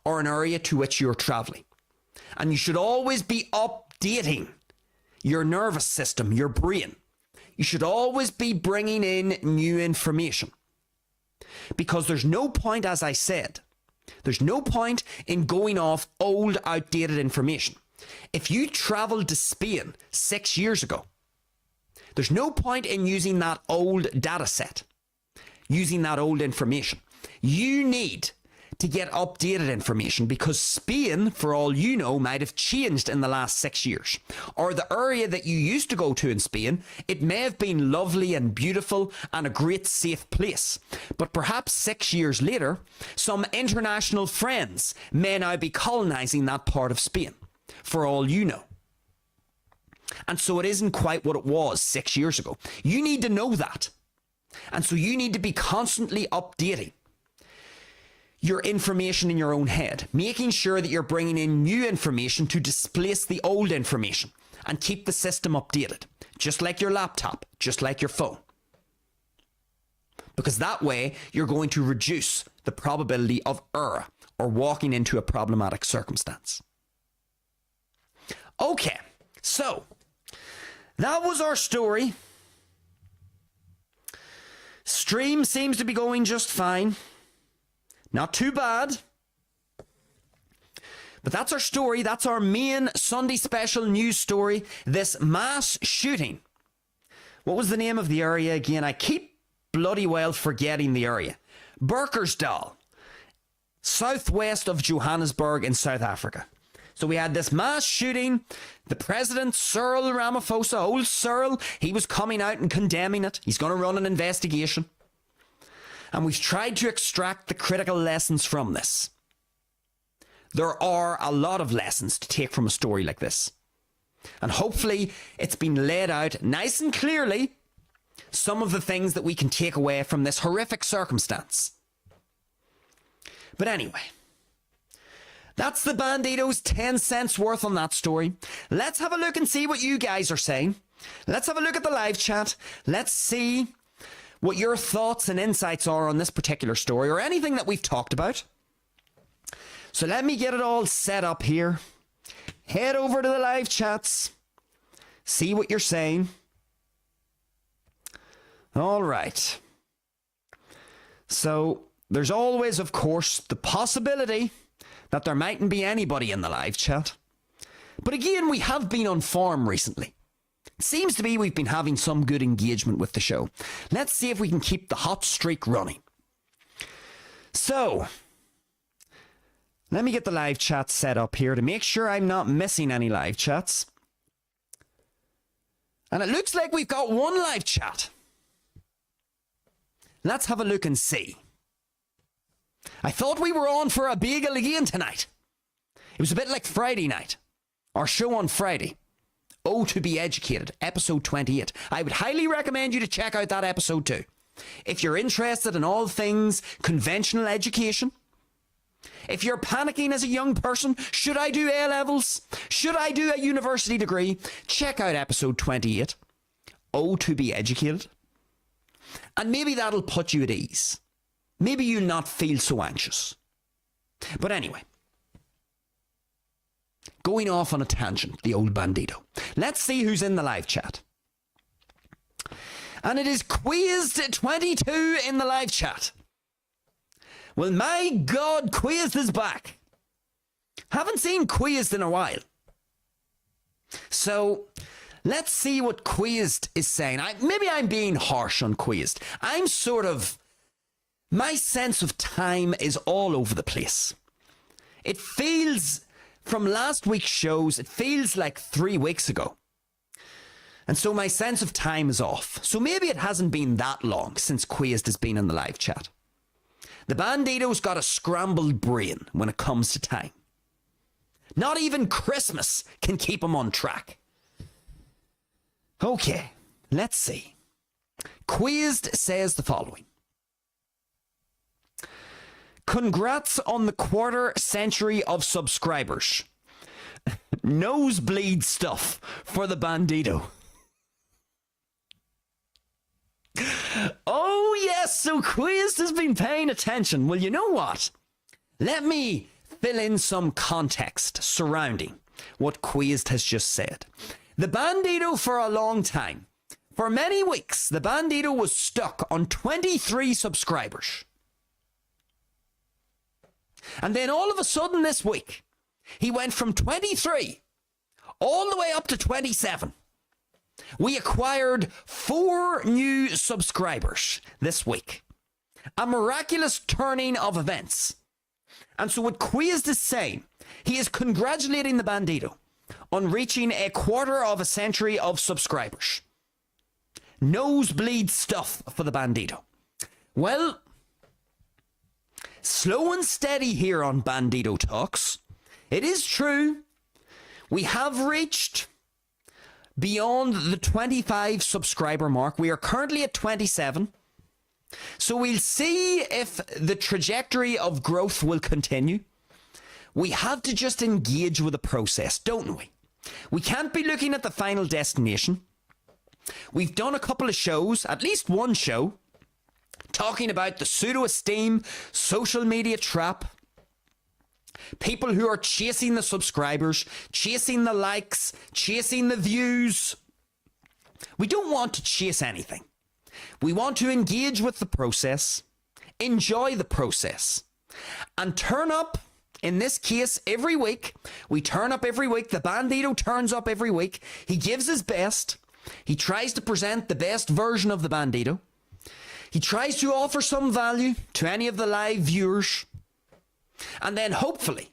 or an area to which you're traveling. And you should always be updating your nervous system, your brain. You should always be bringing in new information. Because there's no point, as I said, there's no point in going off old, outdated information. If you travelled to Spain 6 years ago, there's no point in using that old data set, using that old information. You need to get updated information because Spain, for all you know, might have changed in the last 6 years. Or the area that you used to go to in Spain, it may have been lovely and beautiful and a great safe place. But perhaps 6 years later, some international friends may now be colonising that part of Spain, for all you know. And so it isn't quite what it was 6 years ago. You need to know that. And so you need to be constantly updating your information in your own head, making sure that you're bringing in new information to displace the old information and keep the system updated, just like your laptop, just like your phone. Because that way you're going to reduce the probability of error or walking into a problematic circumstance. Okay, so that was our story. Stream seems to be going just fine. Not too bad. But that's our story. That's our main Sunday special news story. This mass shooting. What was the name of the area again? I keep bloody well forgetting the area. Burkersdal, southwest of Johannesburg in South Africa. So we had this mass shooting. The president, Cyril Ramaphosa, old Cyril, he was coming out and condemning it. He's going to run an investigation. And we've tried to extract the critical lessons from this. There are a lot of lessons to take from a story like this. And hopefully it's been laid out nice and clearly, some of the things that we can take away from this horrific circumstance. But anyway, that's the Bandido's 10 cents worth on that story. Let's have a look and see what you guys are saying. Let's have a look at the live chat. Let's see what your thoughts and insights are on this particular story or anything that we've talked about. So let me get it all set up here. Head over to the live chats. See what you're saying. All right. So there's always, of course, the possibility that there mightn't be anybody in the live chat. But again, we have been on form recently. It seems to be we've been having some good engagement with the show. Let's see if we can keep the hot streak running. So, let me get the live chat set up here to make sure I'm not missing any live chats. And it looks like we've got one live chat. Let's have a look and see. I thought we were on for a bagel again tonight. It was a bit like Friday night. Our show on Friday. Oh, to be educated. Episode 28. I would highly recommend you to check out that episode too. If you're interested in all things conventional education. If you're panicking as a young person, should I do A-levels? Should I do a university degree? Check out episode 28. Oh, to be educated. And maybe that'll put you at ease. Maybe you'll not feel so anxious. But anyway, going off on a tangent, the old Bandido. Let's see who's in the live chat. And it is Quizzed22 in the live chat. Well, my God, Quizzed is back. Haven't seen Quizzed in a while. So, let's see what Quizzed is saying. Maybe I'm being harsh on Quizzed. My sense of time is all over the place. It feels, from last week's shows, it feels like 3 weeks ago. And so my sense of time is off. So maybe it hasn't been that long since Quizzed has been in the live chat. The Bandido's got a scrambled brain when it comes to time. Not even Christmas can keep him on track. Okay, let's see. Quizzed says the following. Congrats on the 1/4 century of subscribers. Nosebleed stuff for the Bandido. Oh yes, so Quizzed has been paying attention. Well, you know what? Let me fill in some context surrounding what Quizzed has just said. The Bandido for a long time, for many weeks, the Bandido was stuck on 23 subscribers. And then all of a sudden this week, he went from 23 all the way up to 27. We acquired 4 new subscribers this week. A miraculous turning of events. And so what Quizzed is saying, he is congratulating the Bandido on reaching a 1/4 century of subscribers. Nosebleed stuff for the Bandido. Well, slow and steady here on Bandido Talks. It is true, we have reached beyond the 25 subscriber mark. We are currently at 27. So we'll see if the trajectory of growth will continue. We have to just engage with the process, don't we? We can't be looking at the final destination. We've done a couple of shows, at least one show, talking about the pseudo-esteem social media trap. People who are chasing the subscribers, chasing the likes, chasing the views. We don't want to chase anything. We want to engage with the process, enjoy the process, and turn up, in this case, every week. We turn up every week. The Bandido turns up every week. He gives his best. He tries to present the best version of the Bandido. He tries to offer some value to any of the live viewers. And then hopefully,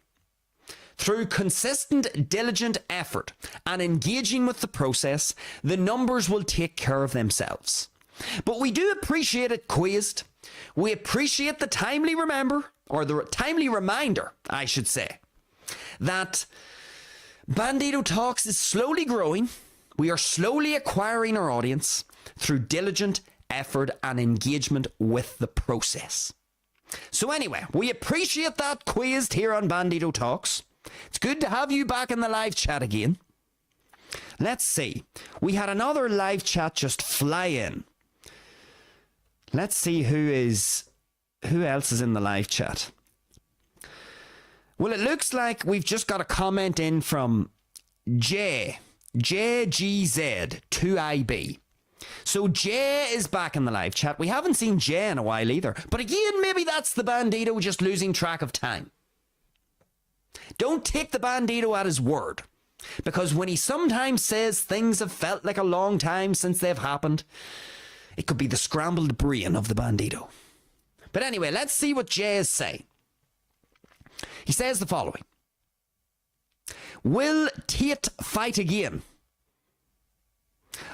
through consistent, diligent effort and engaging with the process, the numbers will take care of themselves. But we do appreciate it, Quizzed. We appreciate the timely reminder, I should say, that Bandido Talks is slowly growing. We are slowly acquiring our audience through diligent effort and engagement with the process. So anyway, we appreciate that, Quizzed, here on Bandido Talks. It's good to have you back in the live chat again. Let's see. We had another live chat just fly in. Let's see who else is in the live chat. Well, it looks like we've just got a comment in from JGZ2IB. So Jay is back in the live chat. We haven't seen Jay in a while either. But again, maybe that's the Bandido just losing track of time. Don't take the Bandido at his word. Because when he sometimes says things have felt like a long time since they've happened, it could be the scrambled brain of the Bandido. But anyway, let's see what Jay is saying. He says the following. Will Tate fight again?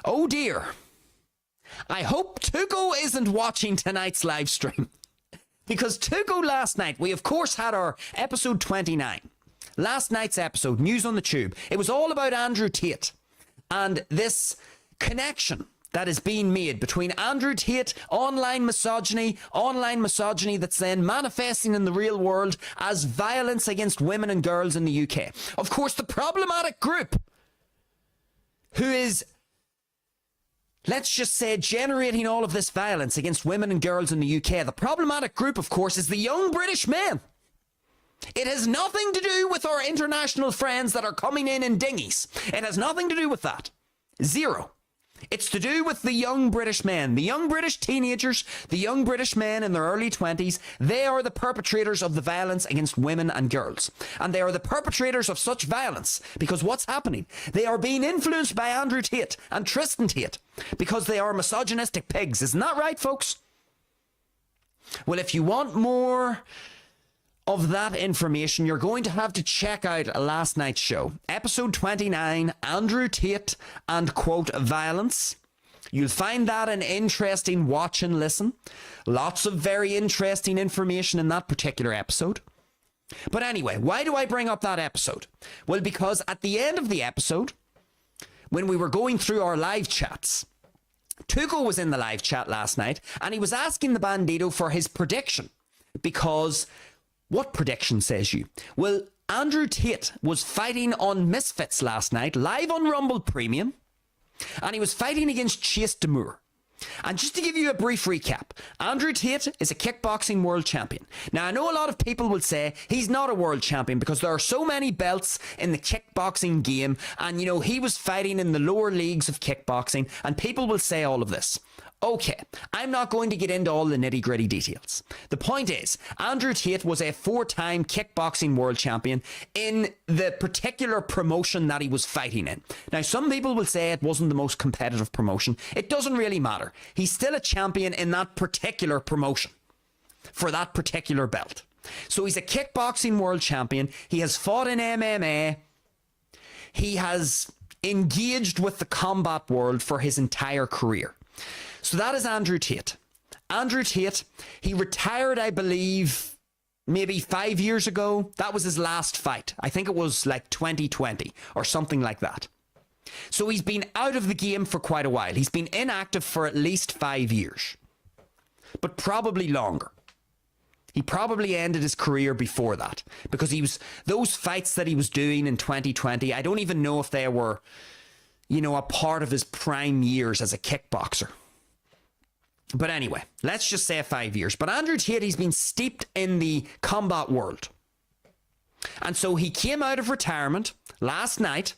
Oh dear. I hope Tuco isn't watching tonight's live stream. Because Tuco last night, we of course had our episode 29. Last night's episode, News on the Tube. It was all about Andrew Tate and this connection that is being made between Andrew Tate, online misogyny that's then manifesting in the real world as violence against women and girls in the UK. Of course, the problematic group who is, let's just say, generating all of this violence against women and girls in the UK, the problematic group, of course, is the young British men. It has nothing to do with our international friends that are coming in dinghies. It has nothing to do with that. Zero. It's to do with the young British men, the young British teenagers, the young British men in their early 20s. They are the perpetrators of the violence against women and girls. And they are the perpetrators of such violence because what's happening? They are being influenced by Andrew Tate and Tristan Tate because they are misogynistic pigs. Isn't that right, folks? Well, if you want more of that information, you're going to have to check out last night's show. Episode 29, Andrew Tate and, quote, violence. You'll find that an interesting watch and listen. Lots of very interesting information in that particular episode. But anyway, why do I bring up that episode? Well, because at the end of the episode, when we were going through our live chats, Tuco was in the live chat last night and he was asking the Bandido for his prediction. Because what prediction, says you? Well, Andrew Tate was fighting on Misfits last night, live on Rumble Premium, and he was fighting against Chase Demure. And just to give you a brief recap, Andrew Tate is a kickboxing world champion. Now, I know a lot of people will say he's not a world champion because there are so many belts in the kickboxing game, and, you know, he was fighting in the lower leagues of kickboxing, and people will say all of this. Okay, I'm not going to get into all the nitty-gritty details. The point is, Andrew Tate was a 4-time kickboxing world champion in the particular promotion that he was fighting in. Now, some people will say it wasn't the most competitive promotion. It doesn't really matter. He's still a champion in that particular promotion for that particular belt. So he's a kickboxing world champion. He has fought in MMA. He has engaged with the combat world for his entire career. So that is Andrew Tate. Andrew Tate, he retired, I believe, maybe 5 years ago. That was his last fight. I think it was like 2020 or something like that. So he's been out of the game for quite a while. He's been inactive for at least 5 years, but probably longer. He probably ended his career before that because he was, those fights that he was doing in 2020, I don't even know if they were, you know, a part of his prime years as a kickboxer. But anyway, let's just say 5 years. But Andrew Tate, he's been steeped in the combat world. And so he came out of retirement last night.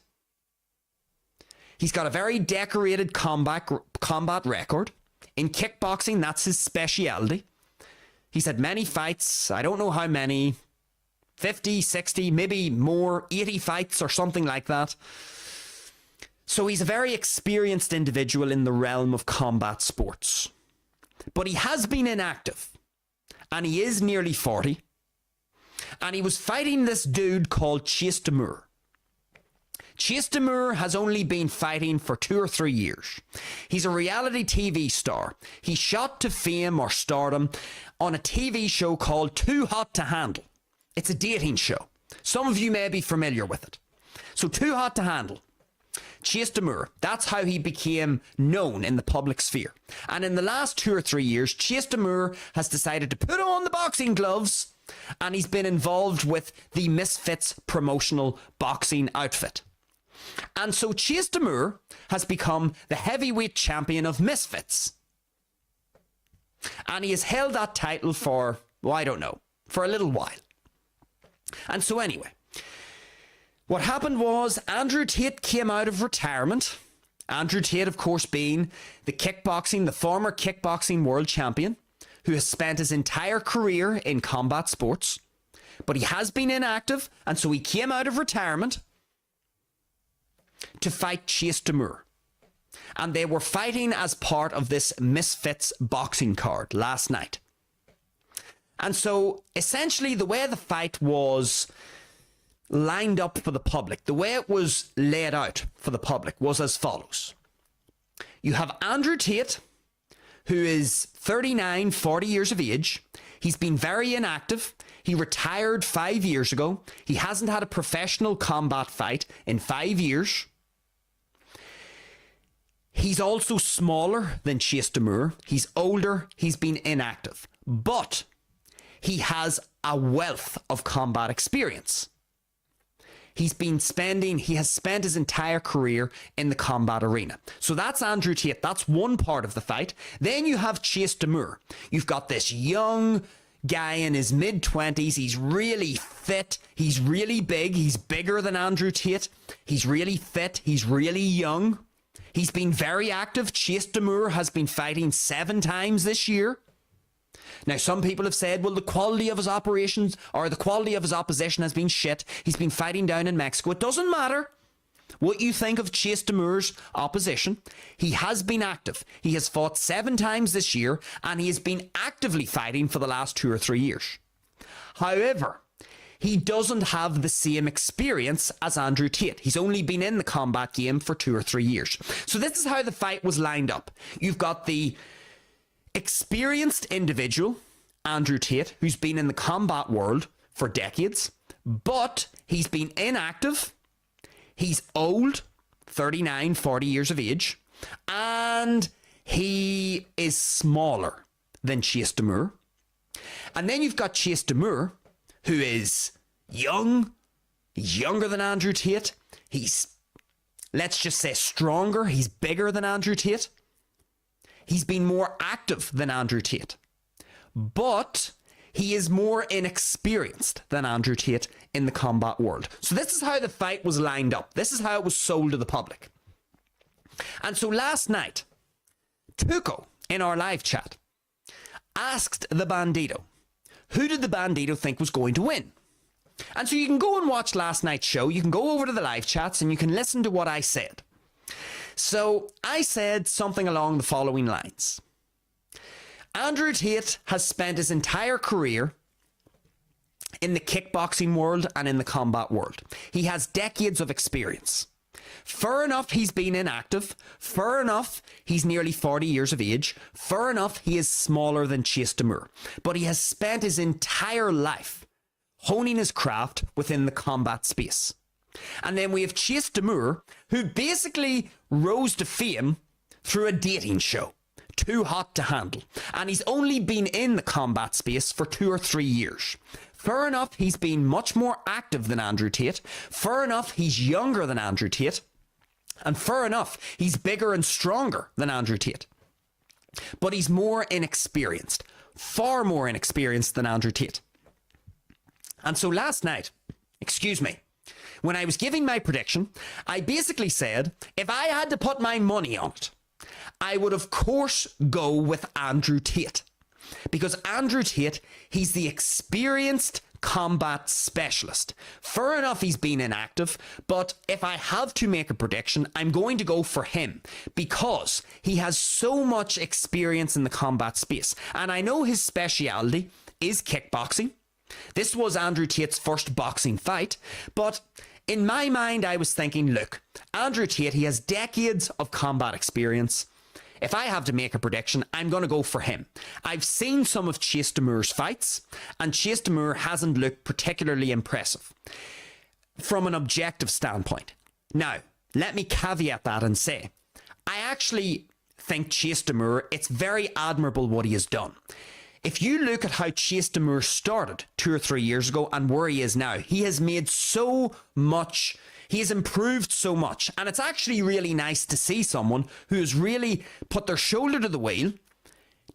He's got a very decorated combat record. In kickboxing, that's his speciality. He's had many fights. I don't know how many. 50, 60, maybe more, 80 fights or something like that. So he's a very experienced individual in the realm of combat sports. But he has been inactive, and he is nearly 40, and he was fighting this dude called Chase Demure. Chase Demure has only been fighting for 2 or 3 years. He's a reality TV star. He shot to fame or stardom on a TV show called Too Hot to Handle. It's a dating show. Some of you may be familiar with it. So Too Hot to Handle. Chase Demure, that's how he became known in the public sphere. And in the last 2 or 3 years, Chase Demure has decided to put on the boxing gloves and he's been involved with the Misfits promotional boxing outfit. And so Chase Demure has become the heavyweight champion of Misfits. And he has held that title for, well, I don't know, for a little while. And so anyway, what happened was Andrew Tate came out of retirement. Andrew Tate, of course, being the former kickboxing world champion who has spent his entire career in combat sports. But he has been inactive, and so he came out of retirement to fight Chase Demure. And they were fighting as part of this Misfits boxing card last night. And so essentially the way the fight was lined up for the public, the way it was laid out for the public was as follows. You have Andrew Tate, who is 39, 40 years of age. He's been very inactive. He retired 5 years ago. He hasn't had a professional combat fight in 5 years. He's also smaller than Chase Demure. He's older. He's been inactive. But he has a wealth of combat experience. He has spent his entire career in the combat arena. So that's Andrew Tate. That's one part of the fight. Then you have Chase Demure. You've got this young guy in his mid-20s. He's really fit. He's really big. He's bigger than Andrew Tate. He's really fit. He's really young. He's been very active. Chase Demure has been fighting 7 times this year. Now, some people have said, well, the quality of his operations or the quality of his opposition has been shit. He's been fighting down in Mexico. It doesn't matter what you think of Chase Demure's opposition. He has been active. He has fought 7 times this year, and he has been actively fighting for the last 2 or 3 years. However, he doesn't have the same experience as Andrew Tate. He's only been in the combat game for 2 or 3 years. So this is how the fight was lined up. You've got the experienced individual, Andrew Tate, who's been in the combat world for decades, but he's been inactive. He's old, 39, 40 years of age, and he is smaller than Chase Demure. And then you've got Chase Demure, who is young. He's younger than Andrew Tate. He's, let's just say, stronger. He's bigger than Andrew Tate. He's been more active than Andrew Tate. But he is more inexperienced than Andrew Tate in the combat world. So this is how the fight was lined up. This is how it was sold to the public. And so last night, Tuco, in our live chat, asked the Bandido, who did the Bandido think was going to win? And so you can go and watch last night's show. You can go over to the live chats and you can listen to what I said. So I said something along the following lines. Andrew Tate has spent his entire career in the kickboxing world and in the combat world. He has decades of experience. Fair enough, he's been inactive. Fair enough, he's nearly 40 years of age. Fair enough, he is smaller than Chase Demure. But he has spent his entire life honing his craft within the combat space. And then we have Chase Demure, who basically rose to fame through a dating show. Too Hot to Handle. And he's only been in the combat space for 2 or 3 years. Fair enough, he's been much more active than Andrew Tate. Fair enough, he's younger than Andrew Tate. And fair enough, he's bigger and stronger than Andrew Tate. But he's more inexperienced. Far more inexperienced than Andrew Tate. And so last night, when I was giving my prediction, I basically said, if I had to put my money on it, I would of course go with Andrew Tate. Because Andrew Tate, he's the experienced combat specialist. Fair enough, he's been inactive, but if I have to make a prediction, I'm going to go for him because he has so much experience in the combat space. And I know his speciality is kickboxing. This was Andrew Tate's first boxing fight, but in my mind, I was thinking, look, Andrew Tate, he has decades of combat experience. If I have to make a prediction, I'm going to go for him. I've seen some of Chase Demure's fights, and Chase Demure hasn't looked particularly impressive from an objective standpoint. Now, let me caveat that and say, I actually think Chase Demure, it's very admirable what he has done. If you look at how Chase Demure started 2 or 3 years ago and where he is now, he has made so much, he has improved so much. And it's actually really nice to see someone who has really put their shoulder to the wheel,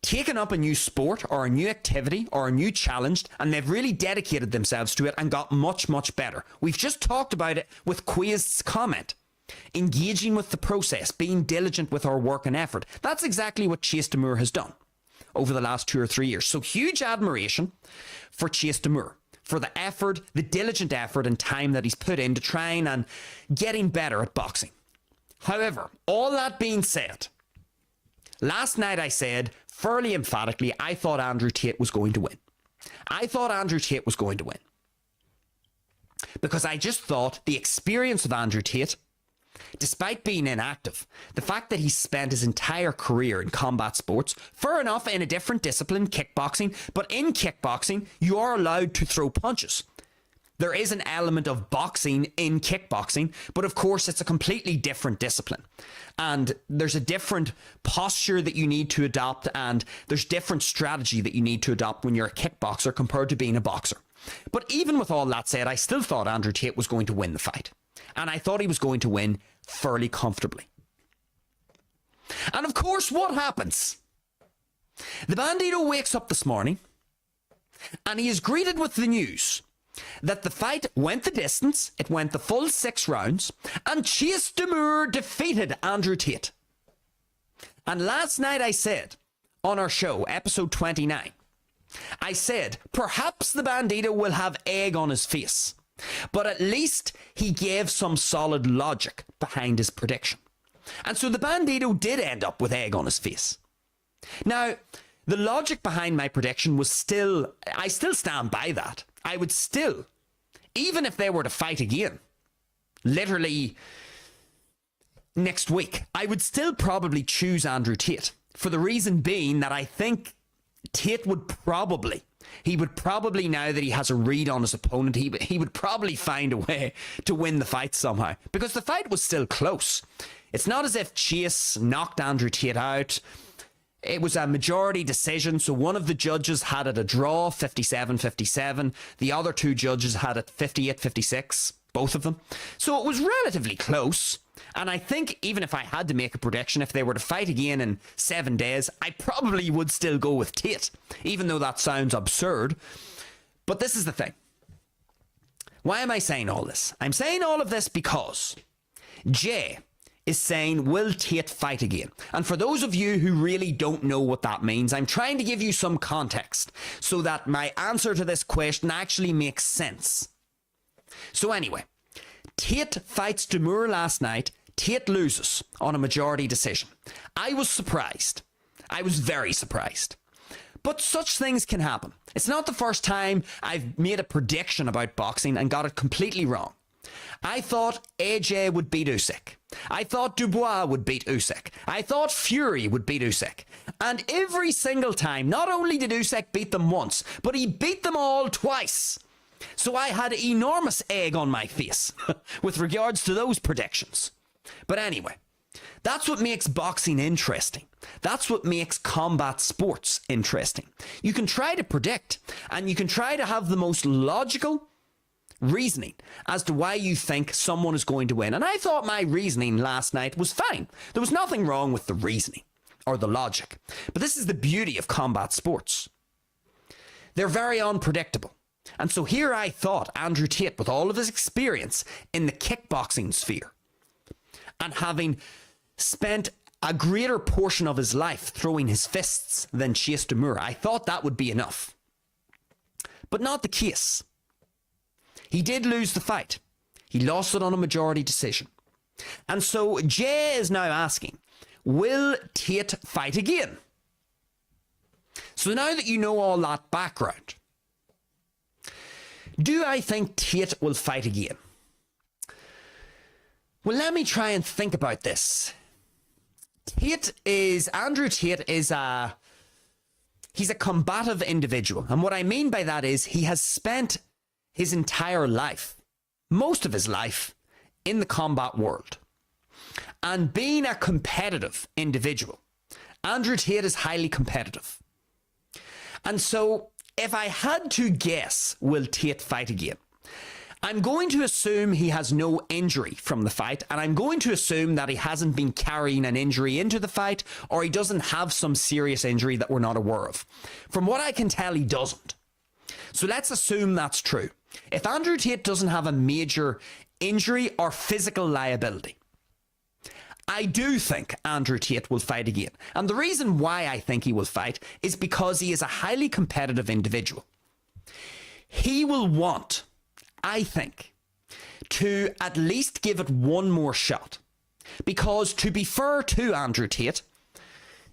taken up a new sport or a new activity or a new challenge, and they've really dedicated themselves to it and got much, much better. We've just talked about it with Quaid's comment. Engaging with the process, being diligent with our work and effort. That's exactly what Chase Demure has done over the last 2 or 3 years. So huge admiration for Chase Demure, for the effort, the diligent effort and time that he's put into trying and getting better at boxing. However, all that being said, last night I said fairly emphatically I thought Andrew Tate was going to win. I thought Andrew Tate was going to win. Because I just thought the experience of Andrew Tate, despite being inactive, the fact that he spent his entire career in combat sports, fair enough in a different discipline, kickboxing, but in kickboxing, you are allowed to throw punches. There is an element of boxing in kickboxing, but of course it's a completely different discipline. And there's a different posture that you need to adopt, and there's different strategy that you need to adopt when you're a kickboxer compared to being a boxer. But even with all that said, I still thought Andrew Tate was going to win the fight. And I thought he was going to win fairly comfortably. And of course, what happens? The Bandido wakes up this morning and he is greeted with the news that the fight went the distance, it went the full 6 rounds, and Chase Demure defeated Andrew Tate. And last night I said, on our show, episode 29, I said, perhaps the Bandido will have egg on his face, but at least he gave some solid logic behind his prediction. And so the Bandido did end up with egg on his face. Now, the logic behind my prediction was I still stand by that. I would still, even if they were to fight again, literally next week, I would still probably choose Andrew Tate, for the reason being that I think Tate would probably, now that he has a read on his opponent, he would probably find a way to win the fight somehow, because the fight was still close. It's not as if Chase knocked Andrew Tate out. It was a majority decision, so one of the judges had it a draw, 57-57. The other 2 judges had it 58-56, both of them. So it was relatively close. And I think even if I had to make a prediction, if they were to fight again in 7 days, I probably would still go with Tate, even though that sounds absurd. But this is the thing. Why am I saying all this? I'm saying all of this because Jay is saying, will Tate fight again? And for those of you who really don't know what that means, I'm trying to give you some context so that my answer to this question actually makes sense. So anyway, Tate fights Demure last night. Tate loses on a majority decision. I was surprised. I was very surprised. But such things can happen. It's not the first time I've made a prediction about boxing and got it completely wrong. I thought AJ would beat Usyk. I thought Dubois would beat Usyk. I thought Fury would beat Usyk. And every single time, not only did Usyk beat them once, but he beat them all twice. So I had enormous egg on my face with regards to those predictions. But anyway, that's what makes boxing interesting. That's what makes combat sports interesting. You can try to predict, and you can try to have the most logical reasoning as to why you think someone is going to win. And I thought my reasoning last night was fine. There was nothing wrong with the reasoning or the logic. But this is the beauty of combat sports. They're very unpredictable. And so here I thought Andrew Tate, with all of his experience in the kickboxing sphere and having spent a greater portion of his life throwing his fists than Chase Demure, I thought that would be enough. But not the case. He did lose the fight. He lost it on a majority decision. And so Jay is now asking, will Tate fight again? So now that you know all that background, do I think Tate will fight again? Well, let me try and think about this. Andrew Tate is he's a combative individual. And what I mean by that is he has spent his entire life, most of his life, in the combat world. And being a competitive individual, Andrew Tate is highly competitive. And so if I had to guess, will Tate fight again? I'm going to assume he has no injury from the fight, and I'm going to assume that he hasn't been carrying an injury into the fight, or he doesn't have some serious injury that we're not aware of. From what I can tell, he doesn't. So let's assume that's true. If Andrew Tate doesn't have a major injury or physical liability, I do think Andrew Tate will fight again. And the reason why I think he will fight is because he is a highly competitive individual. He will want, I think, to at least give it one more shot. Because to be fair to Andrew Tate,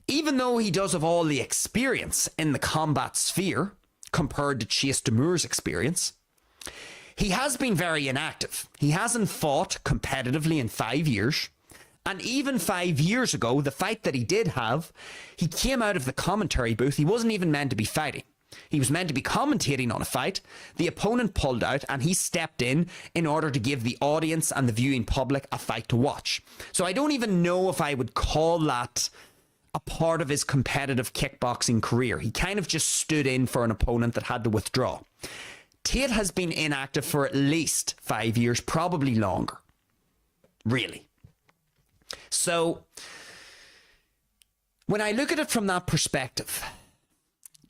even though he does have all the experience in the combat sphere, compared to Chase Demur's experience. He has been very inactive. He hasn't fought competitively in 5 years. And even 5 years ago, the fight that he did have, he came out of the commentary booth. He wasn't even meant to be fighting. He was meant to be commentating on a fight. The opponent pulled out and he stepped in order to give the audience and the viewing public a fight to watch. So I don't even know if I would call that a part of his competitive kickboxing career. He kind of just stood in for an opponent that had to withdraw. Tate has been inactive for at least 5 years, probably longer. Really. So when I look at it from that perspective,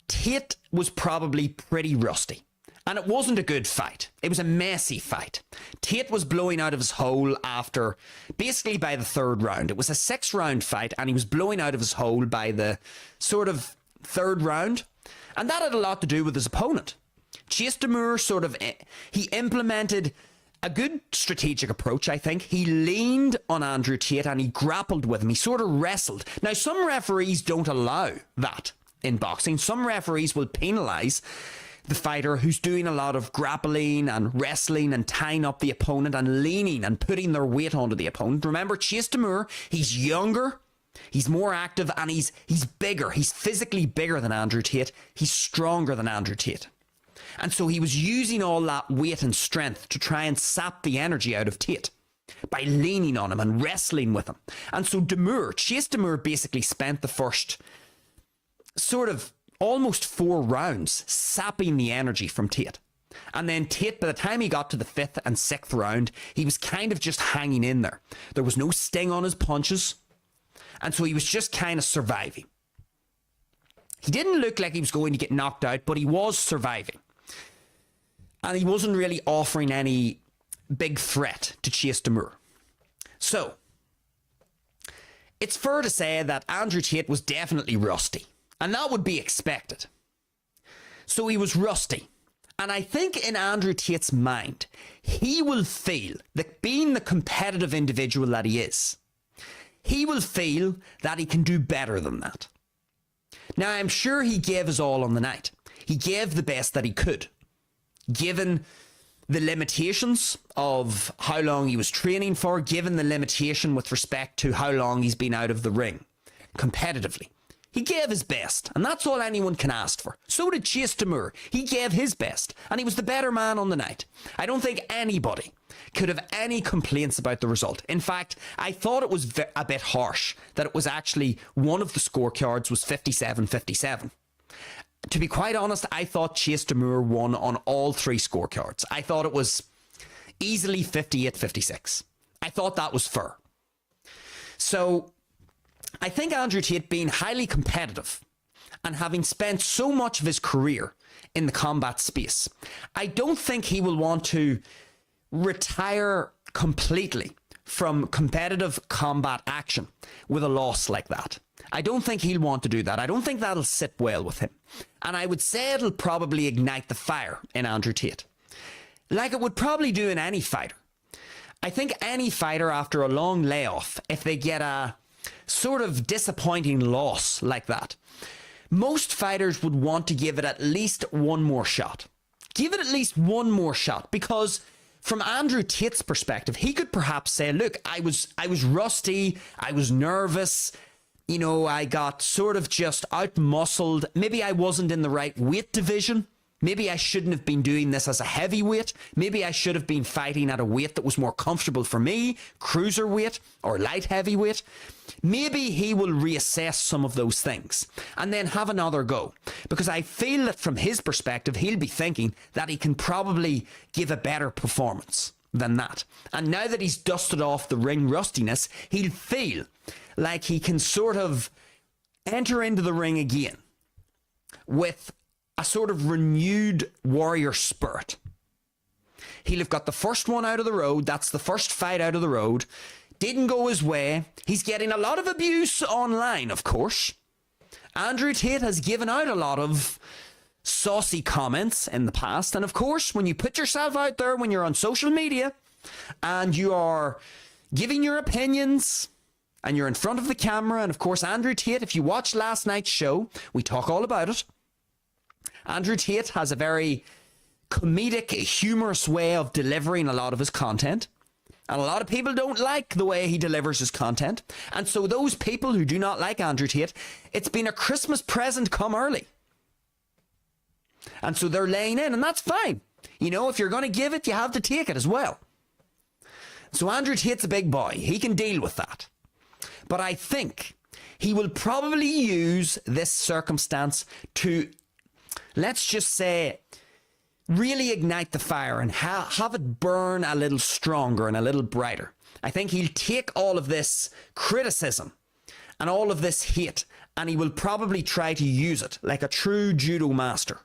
Tate was probably pretty rusty. And it wasn't a good fight. It was a messy fight. Tate was blowing out of his hole after, basically by the third round. It was a 6-round fight and he was blowing out of his hole by the sort of third round. And that had a lot to do with his opponent. Chase Demur he implemented a good strategic approach, I think. He leaned on Andrew Tate and he grappled with him. He sort of wrestled. Now, some referees don't allow that in boxing. Some referees will penalise the fighter who's doing a lot of grappling and wrestling and tying up the opponent and leaning and putting their weight onto the opponent. Remember, Chase Demur, he's younger, he's more active, and he's bigger. He's physically bigger than Andrew Tate. He's stronger than Andrew Tate. And so he was using all that weight and strength to try and sap the energy out of Tate by leaning on him and wrestling with him. And so Chase Demur basically spent the first sort of almost 4 rounds sapping the energy from Tate. And then Tate, by the time he got to the 5th and 6th round, he was kind of just hanging in there. There was no sting on his punches. And so he was just kind of surviving. He didn't look like he was going to get knocked out, but he was surviving. And he wasn't really offering any big threat to Chase Demur. So, it's fair to say that Andrew Tate was definitely rusty. And that would be expected. So he was rusty. And I think in Andrew Tate's mind, he will feel that being the competitive individual that he is, he will feel that he can do better than that. Now, I'm sure he gave his all on the night. He gave the best that he could, given the limitations of how long he was training for, given the limitation with respect to how long he's been out of the ring competitively. He gave his best, and that's all anyone can ask for. So did Chase Demur. He gave his best, and he was the better man on the night. I don't think anybody could have any complaints about the result. In fact, I thought it was a bit harsh that it was actually one of the scorecards was 57-57. To be quite honest, I thought Chase Demur won on all 3 scorecards. I thought it was easily 58-56. I thought that was fair. So I think Andrew Tate, being highly competitive and having spent so much of his career in the combat space, I don't think he will want to retire completely from competitive combat action with a loss like that. I don't think he'll want to do that. I don't think that'll sit well with him. And I would say it'll probably ignite the fire in Andrew Tate, like it would probably do in any fighter. I think any fighter after a long layoff, if they get a sort of disappointing loss like that, most fighters would want to give it at least one more shot. Give it at least one more shot, because from Andrew Tate's perspective, he could perhaps say, look, I was rusty, I was nervous, you know, I got sort of just out-muscled, maybe I wasn't in the right weight division. Maybe I shouldn't have been doing this as a heavyweight. Maybe I should have been fighting at a weight that was more comfortable for me, cruiserweight or light heavyweight. Maybe he will reassess some of those things and then have another go. Because I feel that from his perspective, he'll be thinking that he can probably give a better performance than that. And now that he's dusted off the ring rustiness, he'll feel like he can sort of enter into the ring again with a sort of renewed warrior spirit. He'll have got the first one out of the road. That's the first fight out of the road. Didn't go his way. He's getting a lot of abuse online, of course. Andrew Tate has given out a lot of saucy comments in the past. And of course, when you put yourself out there, when you're on social media and you are giving your opinions and you're in front of the camera, and of course, Andrew Tate, if you watched last night's show, we talk all about it. Andrew Tate has a very comedic, humorous way of delivering a lot of his content. And a lot of people don't like the way he delivers his content. And so those people who do not like Andrew Tate, it's been a Christmas present come early. And so they're laying in, and that's fine. You know, if you're going to give it, you have to take it as well. So Andrew Tate's a big boy. He can deal with that. But I think he will probably use this circumstance to, let's just say, really ignite the fire and have it burn a little stronger and a little brighter. I think he'll take all of this criticism and all of this hate, and he will probably try to use it like a true judo master.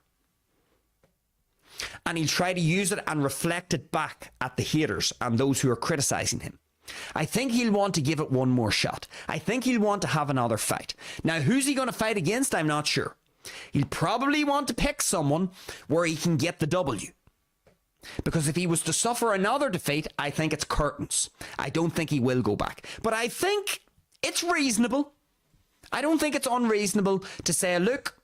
And he'll try to use it and reflect it back at the haters and those who are criticizing him. I think he'll want to give it one more shot. I think he'll want to have another fight. Now, who's he going to fight against? I'm not sure. He'll probably want to pick someone where he can get the W. Because if he was to suffer another defeat, I think it's curtains. I don't think he will go back. But I think it's reasonable. I don't think it's unreasonable to say, look,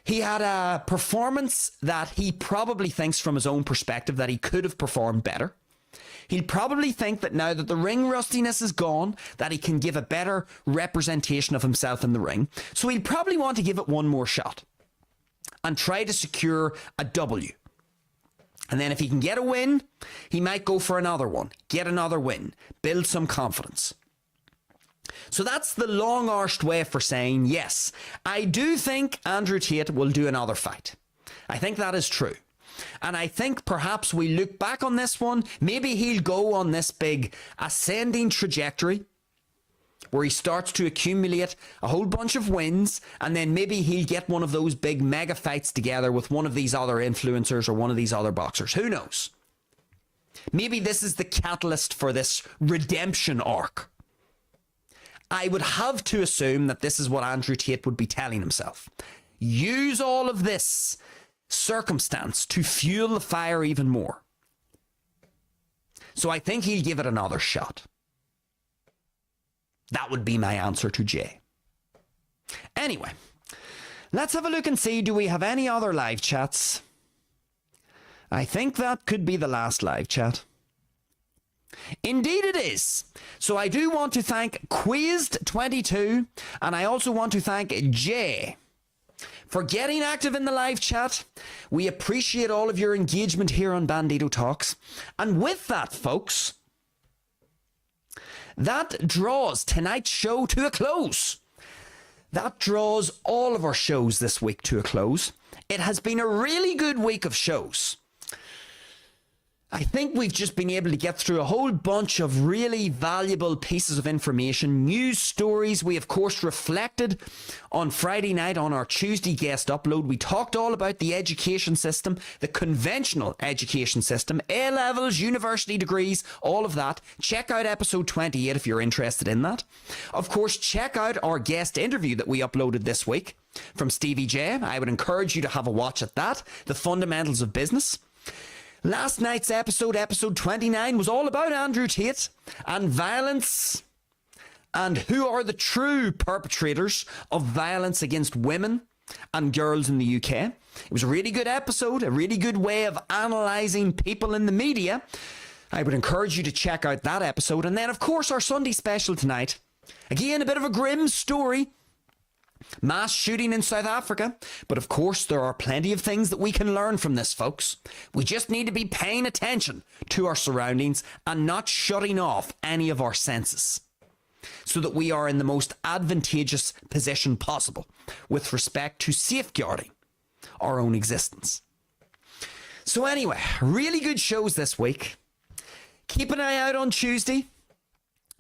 he had a performance that he probably thinks from his own perspective that he could have performed better. He'll probably think that now that the ring rustiness is gone, that he can give a better representation of himself in the ring. So he'll probably want to give it one more shot and try to secure a W. And then if he can get a win, he might go for another one, get another win, build some confidence. So that's the long-arsed way for saying, yes, I do think Andrew Tate will do another fight. I think that is true. And I think perhaps we look back on this one, maybe he'll go on this big ascending trajectory where he starts to accumulate a whole bunch of wins, and then maybe he'll get one of those big mega fights together with one of these other influencers or one of these other boxers. Who knows? Maybe this is the catalyst for this redemption arc. I would have to assume that this is what Andrew Tate would be telling himself. Use all of this circumstance to fuel the fire even more. So I think he'll give it another shot. That would be my answer to Jay. Anyway, let's have a look and see, do we have any other live chats? I think that could be the last live chat. Indeed it is. So I do want to thank Quizzed22, and I also want to thank Jay for getting active in the live chat. We appreciate all of your engagement here on Bandido Talks. And with that, folks, that draws tonight's show to a close. That draws all of our shows this week to a close. It has been a really good week of shows. I think we've just been able to get through a whole bunch of really valuable pieces of information, news stories. We, of course, reflected on Friday night on our Tuesday guest upload. We talked all about the education system, the conventional education system, A-levels, university degrees, all of that. Check out episode 28 if you're interested in that. Of course, check out our guest interview that we uploaded this week from Stevie J. I would encourage you to have a watch at that. The fundamentals of business. Last night's episode 29, was all about Andrew Tate and violence and who are the true perpetrators of violence against women and girls in the UK. It was a really good episode, a really good way of analysing people in the media. I would encourage you to check out that episode. And then, of course, our Sunday special tonight. Again, a bit of a grim story. Mass shooting in South Africa. But of course, there are plenty of things that we can learn from this, folks. We just need to be paying attention to our surroundings and not shutting off any of our senses, so that we are in the most advantageous position possible with respect to safeguarding our own existence. So anyway, really good shows this week. Keep an eye out on Tuesday.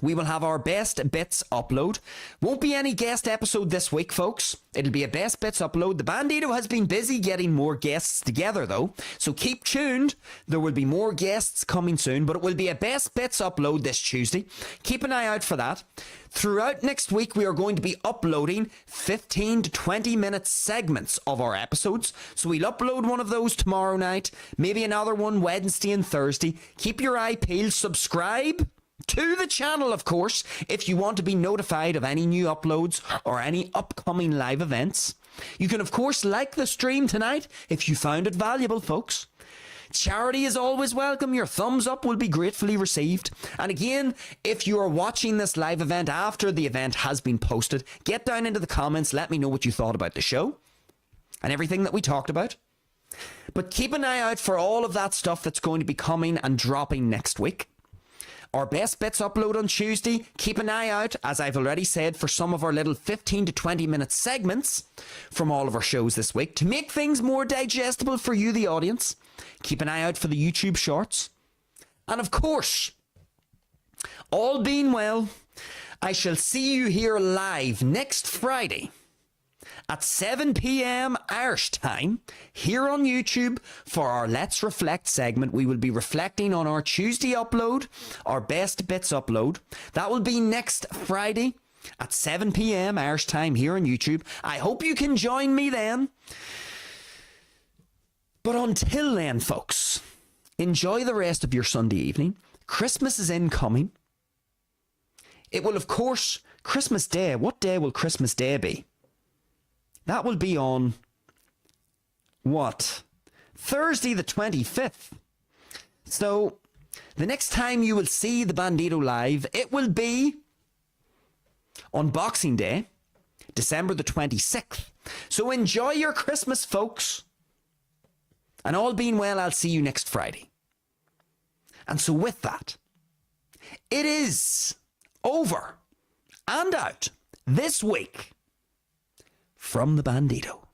We will have our best bits upload. Won't be any guest episode this week, folks. It'll be a best bits upload. The Bandido has been busy getting more guests together, though, so keep tuned. There will be more guests coming soon, but it will be a best bits upload this Tuesday. Keep an eye out for that. Throughout next week, we are going to be uploading 15 to 20 minute segments of our episodes. So we'll upload one of those tomorrow night, maybe another one Wednesday and Thursday. Keep your eye peeled. Subscribe to the channel, of course, if you want to be notified of any new uploads or any upcoming live events. You can, of course, like the stream tonight if you found it valuable, folks. Charity is always welcome. Your thumbs up will be gratefully received. And again, if you are watching this live event after the event has been posted, get down into the comments. Let me know what you thought about the show and everything that we talked about. But keep an eye out for all of that stuff that's going to be coming and dropping next week. Our best bits upload on Tuesday. Keep an eye out, as I've already said, for some of our little 15 to 20 minute segments from all of our shows this week to make things more digestible for you, the audience. Keep an eye out for the YouTube shorts. And of course, all being well, I shall see you here live next Friday at 7 p.m. Irish time here on YouTube for our Let's Reflect segment. We will be reflecting on our Tuesday upload, our best bits upload. That will be next Friday at 7 p.m. Irish time here on YouTube. I hope you can join me then. But until then, folks, enjoy the rest of your Sunday evening. Christmas is incoming. It will, of course, Christmas Day. What day will Christmas Day be? That will be on, what? Thursday the 25th. So, the next time you will see the Bandido live, it will be on Boxing Day, December the 26th. So enjoy your Christmas, folks. And all being well, I'll see you next Friday. And so with that, it is over and out this week from the Bandido.